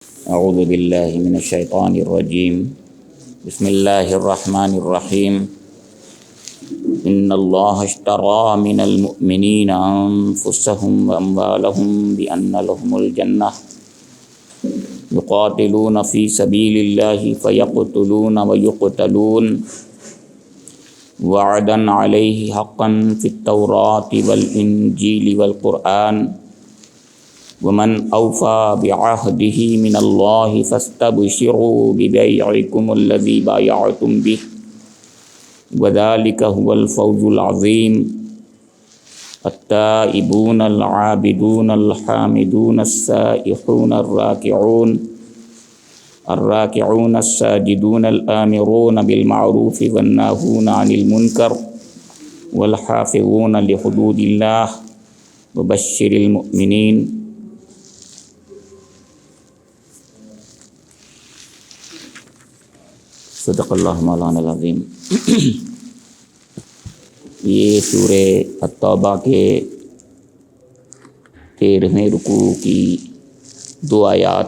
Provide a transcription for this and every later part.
اعوذ باللہ من الشیطان الرجیم بسم اللہ الرحمن الرحیم ان اللہ اشتری من المؤمنین انفسهم واموالهم بان لهم الجنہ یقاتلون فی سبیل اللہ فیقتلون ویقتلون وعدا علیہ حقا فی التوراۃ والانجیل والقرآن ومن اوفى بعهده من الله فاستبشروا ببيعكم الذي بايعتم به وذلك هو الفوز العظيم التائبون العابدون الحامدون السائحون الراكعون الساجدون الآمرون بالمعروف والناهون عن المنكر والحافظون لحدود الله وبشر المؤمنين۔ صدق اللہ مولانا العظیم۔ یہ سورہ التوبہ کے 13ویں رکوع کی دو آیات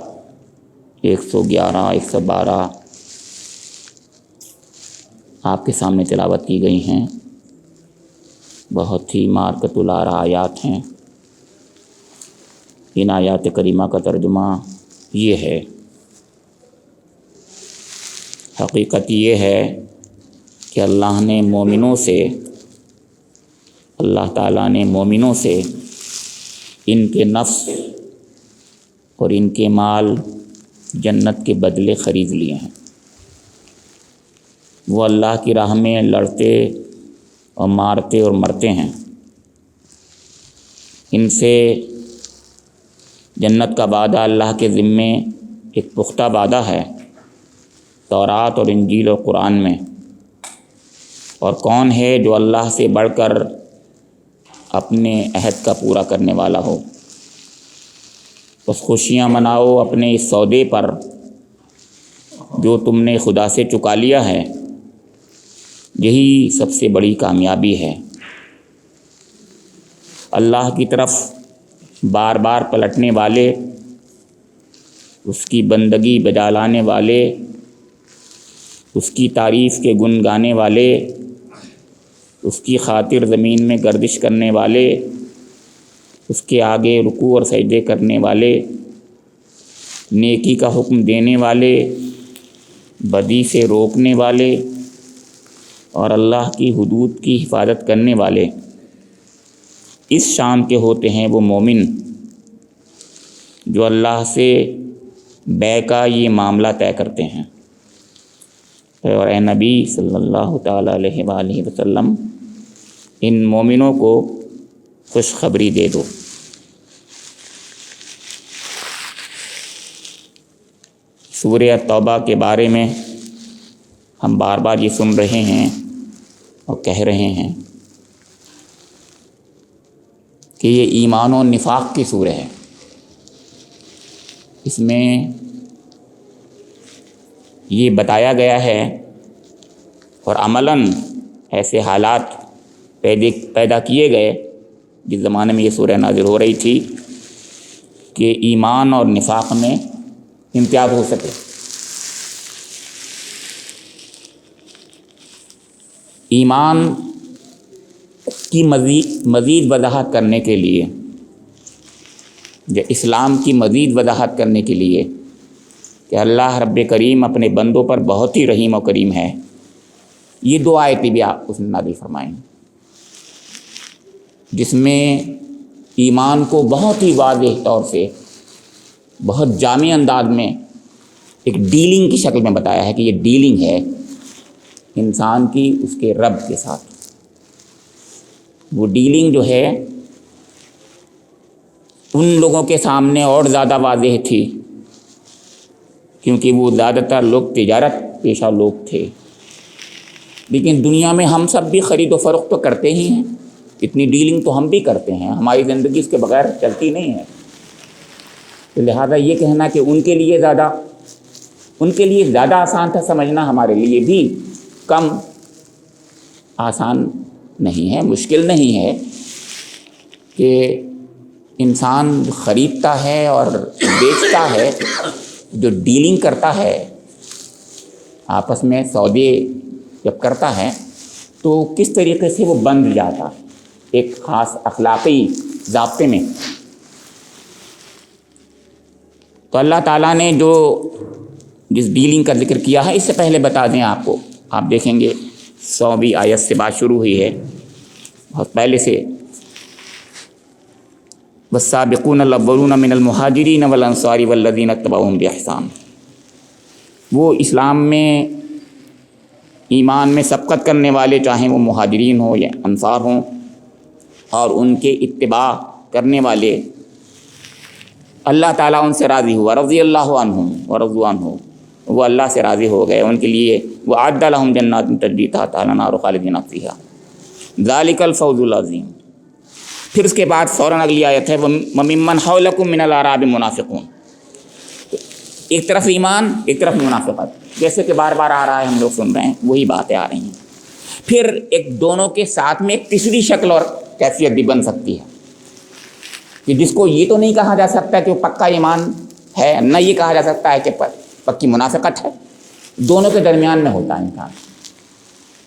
111 112 آپ کے سامنے تلاوت کی گئی ہیں۔ بہت ہی مارکۃ الآراء آیات ہیں۔ ان آیات کریمہ کا ترجمہ یہ ہے، حقیقت یہ ہے کہ اللہ تعالیٰ نے مومنوں سے ان کے نفس اور ان کے مال جنت کے بدلے خرید لیے ہیں۔ وہ اللہ کی راہ میں لڑتے اور مارتے اور مرتے ہیں۔ ان سے جنت کا وعدہ اللہ کے ذمے ایک پختہ وعدہ ہے تورات اور انجیل اور قرآن میں۔ اور کون ہے جو اللہ سے بڑھ کر اپنے عہد کا پورا کرنے والا ہو؟ بس خوشیاں مناؤ اپنے اس سودے پر جو تم نے خدا سے چکا لیا ہے، یہی سب سے بڑی کامیابی ہے۔ اللہ کی طرف بار بار پلٹنے والے، اس کی بندگی بجا لانے والے، اس کی تعریف کے گن گانے والے، اس کی خاطر زمین میں گردش کرنے والے، اس کے آگے رکوع اور سجدے کرنے والے، نیکی کا حکم دینے والے، بدی سے روکنے والے اور اللہ کی حدود کی حفاظت کرنے والے، اس شان کے ہوتے ہیں وہ مومن جو اللہ سے بیع کا یہ معاملہ طے کرتے ہیں۔ اور اے نبی صلی اللہ تعالیٰ علیہ وآلہ وسلم، ان مومنوں کو خوشخبری دے دو۔ سورہ توبہ کے بارے میں ہم بار بار یہ سن رہے ہیں اور کہہ رہے ہیں کہ یہ ایمان و نفاق کی سورہ ہے۔ اس میں یہ بتایا گیا ہے اور عملاً ایسے حالات پیدا کیے گئے جس زمانے میں یہ سورہ نازل ہو رہی تھی کہ ایمان اور نفاق میں امتیاز ہو سکے۔ ایمان کی مزید وضاحت کرنے کے لیے، اسلام کی مزید وضاحت کرنے کے لیے کہ اللہ رب کریم اپنے بندوں پر بہت ہی رحیم و کریم ہے، یہ دو آیتیں بھی اس نے نازل فرمائیں جس میں ایمان کو بہت ہی واضح طور سے، بہت جامع انداز میں ایک ڈیلنگ کی شکل میں بتایا ہے کہ یہ ڈیلنگ ہے انسان کی اس کے رب کے ساتھ۔ وہ ڈیلنگ جو ہے ان لوگوں کے سامنے اور زیادہ واضح تھی کیونکہ وہ زیادہ تر لوگ تجارت پیشہ لوگ تھے، لیکن دنیا میں ہم سب بھی خرید و فروخت تو کرتے ہی ہیں، اتنی ڈیلنگ تو ہم بھی کرتے ہیں، ہماری زندگی اس کے بغیر چلتی نہیں ہے۔ تو لہٰذا یہ کہنا کہ ان کے لیے زیادہ آسان تھا سمجھنا، ہمارے لیے بھی کم آسان نہیں ہے، مشکل نہیں ہے کہ انسان خریدتا ہے اور بیچتا ہے جو ڈیلنگ کرتا ہے آپس میں سودے جب کرتا ہے تو کس طریقے سے وہ بندھ جاتا ہے ایک خاص اخلاقی ضابطے میں. تو اللہ تعالیٰ نے جو جس ڈیلنگ کا ذکر کیا ہے اس سے پہلے بتا دیں آپ کو، آپ دیکھیں گے 100ویں آیت سے بات شروع ہوئی ہے بہت پہلے سے. والسابقون الاولون من المہاجرین والانصار والذین اتبعوہم بإحسان. وہ اسلام میں ایمان میں سبقت کرنے والے، چاہیں وہ مہاجرین ہوں یا انصار ہوں، اور ان کے اتباع کرنے والے، اللہ تعالیٰ ان سے راضی ہوا. رضی اللہ عنہم ورضوا عنہ، وہ اللہ سے راضی ہو گئے، ان کے لیے وہ اعد لہم جنات تجری تحتہا الانہار خالدین فیہا ذالک الفوز العظیم. پھر اس کے بعد فوراً اگلی آیت ہے وَمِمَّنْ حَوْلَكُم مِّنَ الْأَعْرَابِ مُنَافِقُونَ. ایک طرف ایمان ایک طرف منافقت، جیسے کہ بار بار آ رہا ہے، ہم لوگ سن رہے ہیں، وہی باتیں آ رہی ہیں. پھر ایک دونوں کے ساتھ میں ایک تیسری شکل اور کیفیت بھی بن سکتی ہے کہ جس کو یہ تو نہیں کہا جا سکتا کہ وہ پکا ایمان ہے، نہ یہ کہا جا سکتا ہے کہ پکی منافقت ہے، دونوں کے درمیان میں ہوتا ہے انسان.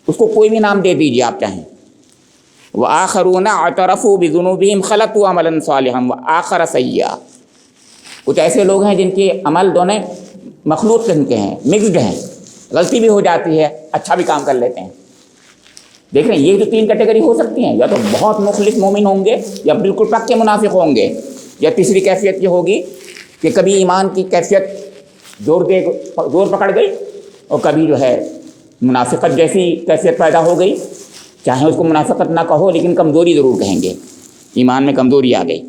اس کو کوئی بھی نام دے دیجیے آپ چاہیں. وآخرون اعترفوا بذنوبہم خلطوا عملا صالحا وآخر سیئا. کچھ ایسے لوگ ہیں جن کے عمل دونوں مخلوط قسم کے ہیں، مکسڈ ہیں، غلطی بھی ہو جاتی ہے، اچھا بھی کام کر لیتے ہیں. دیکھ رہے ہیں یہ جو تین کیٹیگری ہو سکتی ہیں، یا تو بہت مخلص مومن ہوں گے، یا بالکل پکے منافق ہوں گے، یا تیسری کیفیت یہ ہوگی کہ کبھی ایمان کی کیفیت زور پکڑ گئی اور کبھی جو ہے منافقت جیسی کیفیت پیدا ہو گئی. چاہے اس کو منافقت نہ کہو لیکن کمزوری ضرور کہیں گے، ایمان میں کمزوری آ گئی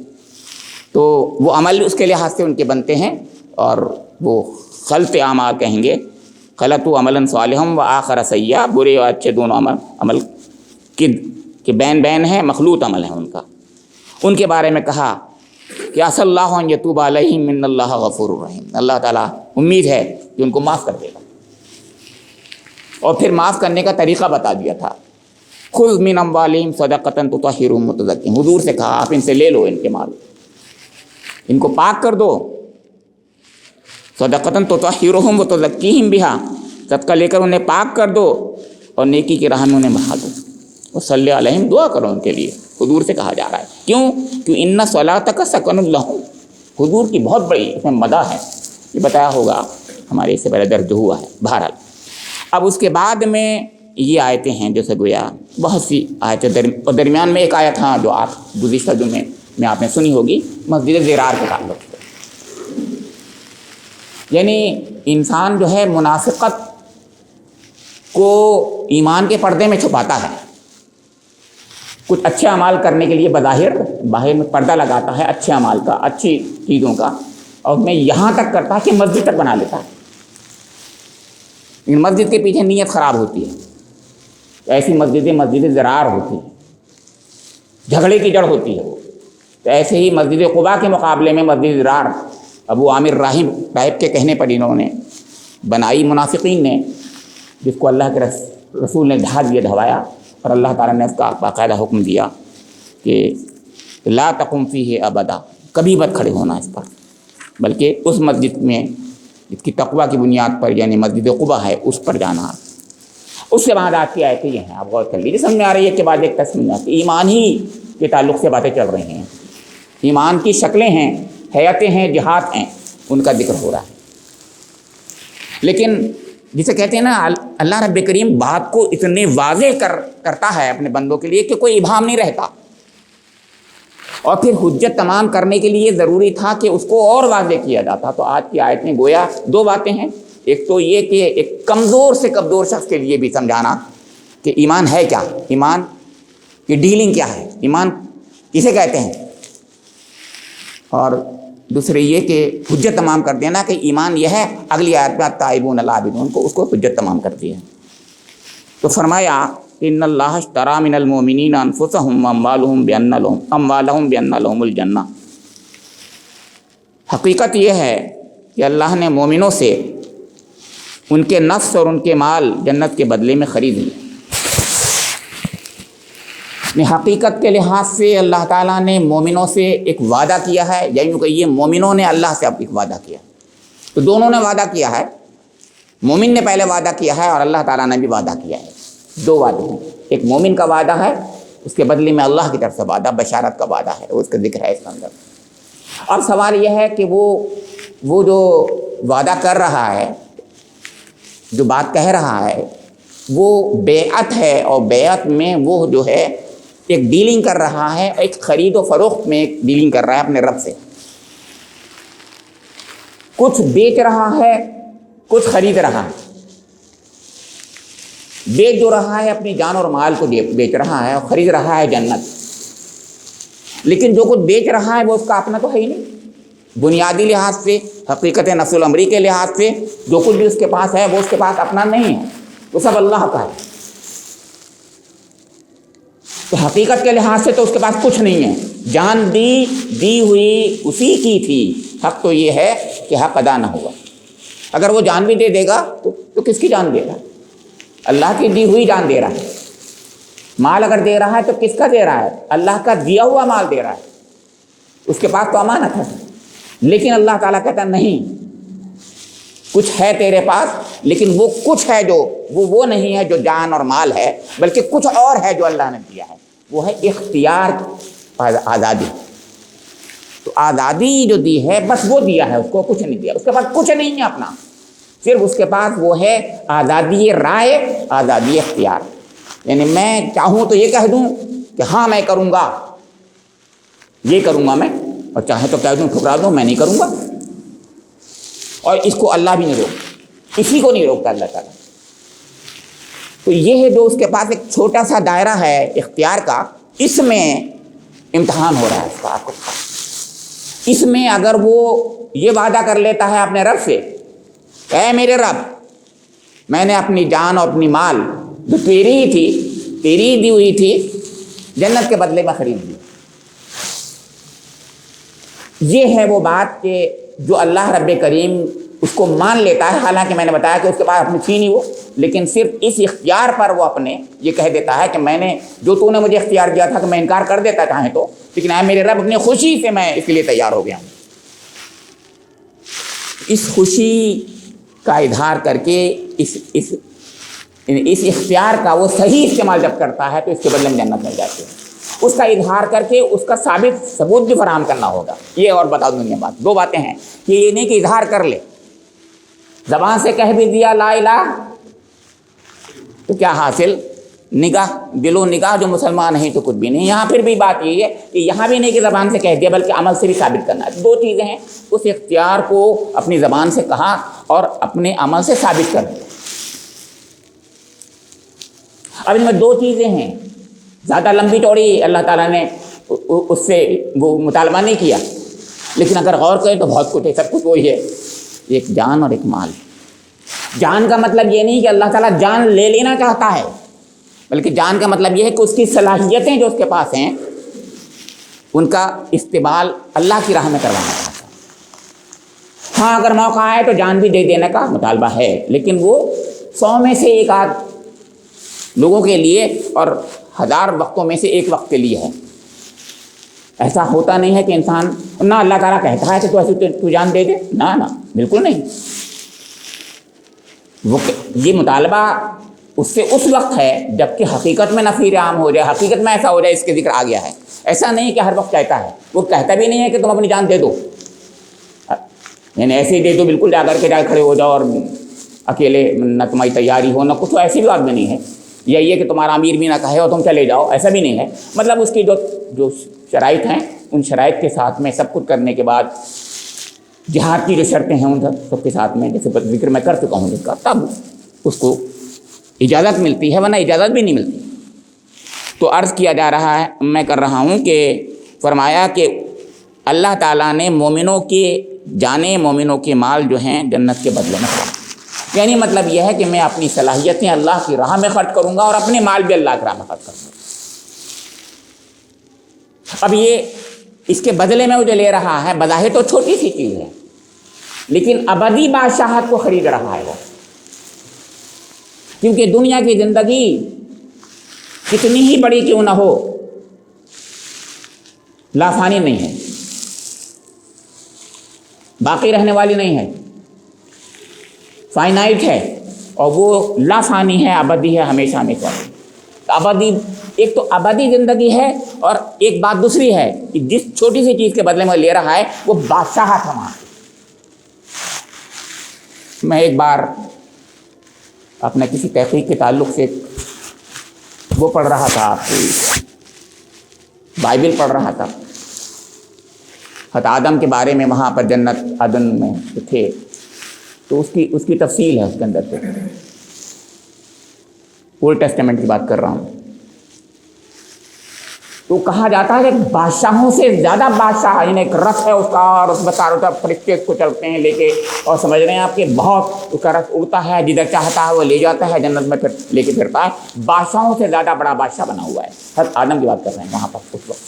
تو وہ عمل اس کے لحاظ سے ان کے بنتے ہیں، اور وہ خلط اعمال کہیں گے، خلطوا عملا صالحا وآخر سیئا. برے اور اچھے دونوں عمل کہ بین بین ہے، مخلوط عمل ہے ان کا. ان کے بارے میں کہا کہ عسى اللہ ان یتوب علیہم ان اللہ غفور الرحیم. اللہ تعالیٰ امید ہے کہ ان کو معاف کر دے گا. اور پھر معاف کرنے کا طریقہ بتا دیا تھا. خذ من اموالہم صدقۃ تطہرہم وتزکیہم. حضور سے کہا آپ ان سے لے لو ان کے مال، ان کو پاک کر دو. صدقۃ تطہرہم وتزکیہم بہا، صدقہ لے کر انہیں پاک کر دو اور نیکی کی راہ میں انہیں بڑھا دو. وصلی علیہم، دعا کرو ان کے لیے. حضور سے کہا جا رہا ہے. کیوں؟ ان صلاتک سکن لہم. حضور کی بہت بڑی اس میں مدح ہے، یہ بتایا ہوگا ہمارے اس سے پہلے درج ہوا ہے. بہرحال اب اس کے بعد میں یہ آیتیں ہیں جیسے گویا بہت سی آیتیں اور درمیان میں ایک آیت ہاں جو آپ گزشتہ جمعے میں آپ نے سنی ہوگی، مسجد ضرار کے تعلق سے. یعنی انسان جو ہے منافقت کو ایمان کے پردے میں چھپاتا ہے. کچھ اچھے اعمال کرنے کے لیے باہر میں پردہ لگاتا ہے اچھے اعمال کا، اچھی چیزوں کا، اور میں یہاں تک کرتا ہے کہ مسجد تک بنا لیتا ہے. لیکن مسجد کے پیچھے نیت خراب ہوتی ہے. ایسی مسجد ضرار ہوتی ہے، جھگڑے کی جڑ ہوتی ہے وہ. تو ایسے ہی مسجد قباء کے مقابلے میں مسجد ضرار ابو عامر راہب کے کہنے پر انہوں نے بنائی منافقین نے، جس کو اللہ کے رسول نے ڈھوایا، اور اللہ تعالیٰ نے اس کا باقاعدہ حکم دیا کہ لا تقم فیہ ابدا، کبھی مت کھڑے ہونا اس پر، بلکہ اس مسجد میں جس کی تقویٰ کی بنیاد پر یعنی مسجد قباء ہے اس پر جانا. اس کے بعد آج کی آیتیں یہ ہیں، آپ غور کر لیجیے. سمجھ میں آ رہی ہے کہ بعد ایک تسمیہ کہ ایمان ہی کے تعلق سے باتیں چل رہی ہیں. ایمان کی شکلیں ہیں، حیاتیں ہیں، جہاد ہیں، ان کا ذکر ہو رہا ہے. لیکن جسے کہتے ہیں نا اللہ رب کریم بات کو اتنے واضح کرتا ہے اپنے بندوں کے لیے کہ کوئی ابہام نہیں رہتا. اور پھر حجت تمام کرنے کے لیے ضروری تھا کہ اس کو اور واضح کیا جاتا. تو آج کی آیت میں گویا دو باتیں ہیں. ایک تو یہ کہ ایک کمزور سے کمزور شخص کے لیے بھی سمجھانا کہ ایمان ہے کیا، ایمان کی ڈیلنگ کیا ہے، ایمان کسے کہتے ہیں. اور دوسرے یہ کہ حجت تمام کر دینا کہ ایمان یہ ہے. اگلی آیت میں التائبون العابدون کو اس کو حجت تمام کر دی ہے. تو فرمایا ان اللہ اشتری من المؤمنین انفسهم واموالهم بان لهم الجنہ. حقیقت یہ ہے کہ اللہ نے مومنوں سے ان کے نفس اور ان کے مال جنت کے بدلے میں خرید لیے. حقیقت کے لحاظ سے اللہ تعالیٰ نے مومنوں سے ایک وعدہ کیا ہے، یعنی کہ یہ مومنوں نے اللہ سے اب ایک وعدہ کیا. تو دونوں نے وعدہ کیا ہے، مومن نے پہلے وعدہ کیا ہے اور اللہ تعالیٰ نے بھی وعدہ کیا ہے. دو وعدے ہیں، ایک مومن کا وعدہ ہے، اس کے بدلے میں اللہ کی طرف سے وعدہ بشارت کا وعدہ ہے، اس کا ذکر ہے اس کے اندر. اب سوال یہ ہے کہ وہ جو وعدہ کر رہا ہے، جو بات کہہ رہا ہے، وہ بیعت ہے، اور بیعت میں وہ جو ہے ایک ڈیلنگ کر رہا ہے، ایک خرید و فروخت میں ایک ڈیلنگ کر رہا ہے اپنے رب سے. کچھ بیچ رہا ہے، کچھ خرید رہا ہے. بیچ جو رہا ہے اپنی جان اور مال کو بیچ رہا ہے، اور خرید رہا ہے جنت. لیکن جو کچھ بیچ رہا ہے وہ اس کا اپنا تو ہے ہی نہیں. بنیادی لحاظ سے، حقیقت نفس الامری کے لحاظ سے جو کچھ بھی اس کے پاس ہے وہ اس کے پاس اپنا نہیں ہے، وہ سب اللہ کا ہے. تو حقیقت کے لحاظ سے تو اس کے پاس کچھ نہیں ہے. جان دی ہوئی اسی کی تھی. حق تو یہ ہے کہ حق ادا نہ ہوا. اگر وہ جان بھی دے دے گا تو کس کی جان دے رہا ہے؟ اللہ کی دی ہوئی جان دے رہا ہے. مال اگر دے رہا ہے تو کس کا دے رہا ہے؟ اللہ کا دیا ہوا مال دے رہا ہے. اس کے پاس تو امانت ہے. لیکن اللہ تعالیٰ کہتا نہیں، کچھ ہے تیرے پاس، لیکن وہ کچھ ہے جو وہ نہیں ہے جو جان اور مال ہے، بلکہ کچھ اور ہے جو اللہ نے دیا ہے. وہ ہے اختیار، آزادی. تو آزادی جو دی ہے بس وہ دیا ہے، اس کو کچھ نہیں دیا. اس کے پاس کچھ نہیں ہے اپنا، صرف اس کے پاس وہ ہے آزادی رائے، آزادی اختیار. یعنی میں چاہوں تو یہ کہہ دوں کہ ہاں میں کروں گا، یہ کروں گا میں، اور چاہے تو کہہ دوں ٹھکرا دوں میں نہیں کروں گا. اور اس کو اللہ بھی نہیں روکتا، اسی کو نہیں روکتا اللہ تعالیٰ. تو یہ ہے جو اس کے پاس ایک چھوٹا سا دائرہ ہے اختیار کا، اس میں امتحان ہو رہا ہے اس کا. آپ کو اس میں اگر وہ یہ وعدہ کر لیتا ہے اپنے رب سے، اے میرے رب، میں نے اپنی جان اور اپنی مال جو تیری ہی تھی، تیری ہی دی ہوئی تھی، جنت کے بدلے میں خرید لی. یہ ہے وہ بات کہ جو اللہ رب کریم اس کو مان لیتا ہے. حالانکہ میں نے بتایا کہ اس کے پاس اپنی تھی نہیں وہ، لیکن صرف اس اختیار پر وہ اپنے یہ کہہ دیتا ہے کہ میں نے جو تو نے مجھے اختیار دیا تھا کہ میں انکار کر دیتا چاہیں تو، لیکن اے میرے رب، اپنی خوشی سے میں اس کے لیے تیار ہو گیا ہوں. اس خوشی کا اظہار کر کے اس اختیار کا وہ صحیح استعمال جب کرتا ہے تو اس کے بدلے میں جنت مل جاتی ہے. اس کا اظہار کر کے اس کا ثبوت بھی فراہم کرنا ہوگا. یہ اور بتا دوں یہ بات، دو باتیں ہیں کہ یہ نہیں کہ اظہار کر لے، زبان سے کہہ بھی دیا لا الہ تو کیا حاصل؟ نگاہ، دل و نگاہ جو مسلمان نہیں تو کچھ بھی نہیں. یہاں پھر بھی بات یہ ہے کہ یہاں بھی نہیں کہ زبان سے کہہ دیا، بلکہ عمل سے بھی ثابت کرنا ہے. دو چیزیں ہیں، اس اختیار کو اپنی زبان سے کہا اور اپنے عمل سے ثابت کر دیا. اب ان میں دو چیزیں ہیں، زیادہ لمبی چوڑی اللہ تعالیٰ نے اس سے وہ مطالبہ نہیں کیا، لیکن اگر غور کریں تو بہت کچھ ہے. سب کچھ وہی ہے، ایک جان اور ایک مال. جان کا مطلب یہ نہیں کہ اللہ تعالیٰ جان لے لینا چاہتا ہے، بلکہ جان کا مطلب یہ ہے کہ اس کی صلاحیتیں جو اس کے پاس ہیں ان کا استعمال اللہ کی راہ میں کروانا چاہتا ہے. ہاں اگر موقع آئے تو جان بھی دے دینے کا مطالبہ ہے، لیکن وہ 100 میں سے ایک آدھ لوگوں کے لیے اور 1000 وقتوں میں سے ایک وقت کے لیے ہے. ایسا ہوتا نہیں ہے کہ انسان نہ اللہ تعالیٰ کہتا ہے کہ تو ایسے تو جان دے دے، نہ بالکل نہیں. وہ یہ مطالبہ اس سے اس وقت ہے جب کہ حقیقت میں نفیر عام ہو جائے، حقیقت میں ایسا ہو جائے اس کے ذکر آ گیا ہے. ایسا نہیں کہ ہر وقت کہتا ہے، وہ کہتا بھی نہیں ہے کہ تم اپنی جان دے دو، یعنی ایسے ہی دے دو بالکل جا کر کے کھڑے ہو جاؤ اور اکیلے، نہ تمہاری تیاری ہو نہ کچھ، ایسی بھی بات بھی نہیں ہے. یا یہ کہ تمہارا امیر بھی نہ کہے اور تم چلے جاؤ، ایسا بھی نہیں ہے. مطلب اس کی جو شرائط ہیں ان شرائط کے ساتھ میں سب کچھ کرنے کے بعد جہاد کی جو شرطیں ہیں ان سب کے ساتھ میں جیسے ذکر میں کر چکا ہوں جس کا، تب اس کو اجازت ملتی ہے، ورنہ اجازت بھی نہیں ملتی. تو عرض کیا جا رہا ہے، میں کر رہا ہوں کہ فرمایا کہ اللہ تعالیٰ نے مومنوں کے جانیں، مومنوں کے مال جو ہیں جنت کے بدلے میں خرچ. یعنی مطلب یہ ہے کہ میں اپنی صلاحیتیں اللہ کی راہ میں خرچ کروں گا اور اپنے مال بھی اللہ کی راہ میں خرچ کروں گا. اب یہ اس کے بدلے میں وہ جو لے رہا ہے بظاہر تو چھوٹی سی چیز ہے، لیکن ابدی بادشاہت کو خرید رہا ہے وہ. کیونکہ دنیا کی زندگی کتنی ہی بڑی کیوں نہ ہو لافانی نہیں ہے، باقی رہنے والی نہیں ہے. فائنائٹ ہے اور وہ لا فانی ہے، ابدی ہے، ہمیشہ ہمیشہ۔ ابدی، ایک تو ابدی زندگی ہے، اور ایک بات دوسری ہے کہ جس چھوٹی سی چیز کے بدلے میں لے رہا ہے وہ بادشاہت ہے وہاں۔ میں ایک بار اپنے کسی تحقیق کے تعلق سے وہ پڑھ رہا تھا، بائبل پڑھ رہا تھا، حضرت آدم کے بارے میں، وہاں پر جنت عدن میں تھے، تو اس کی تفصیل ہے اس کے اندر سے، اولڈ ٹیسٹمنٹ کی بات کر رہا ہوں۔ تو کہا جاتا ہے کہ بادشاہوں سے زیادہ بادشاہ، یعنی ایک رتھ ہے اس کا، اور اس میں چاروں طرف فرشتے اس کو چلتے ہیں لے کے، اور سمجھ رہے ہیں آپ کہ بہت اس کا رتھ اڑتا ہے، جدھر چاہتا ہے وہ لے جاتا ہے، جنت میں پھر لے کے پھرتا ہے۔ بادشاہوں سے زیادہ بڑا بادشاہ بنا ہوا ہے، حضرت آدم کی بات کر رہے ہیں وہاں پر اس وقت۔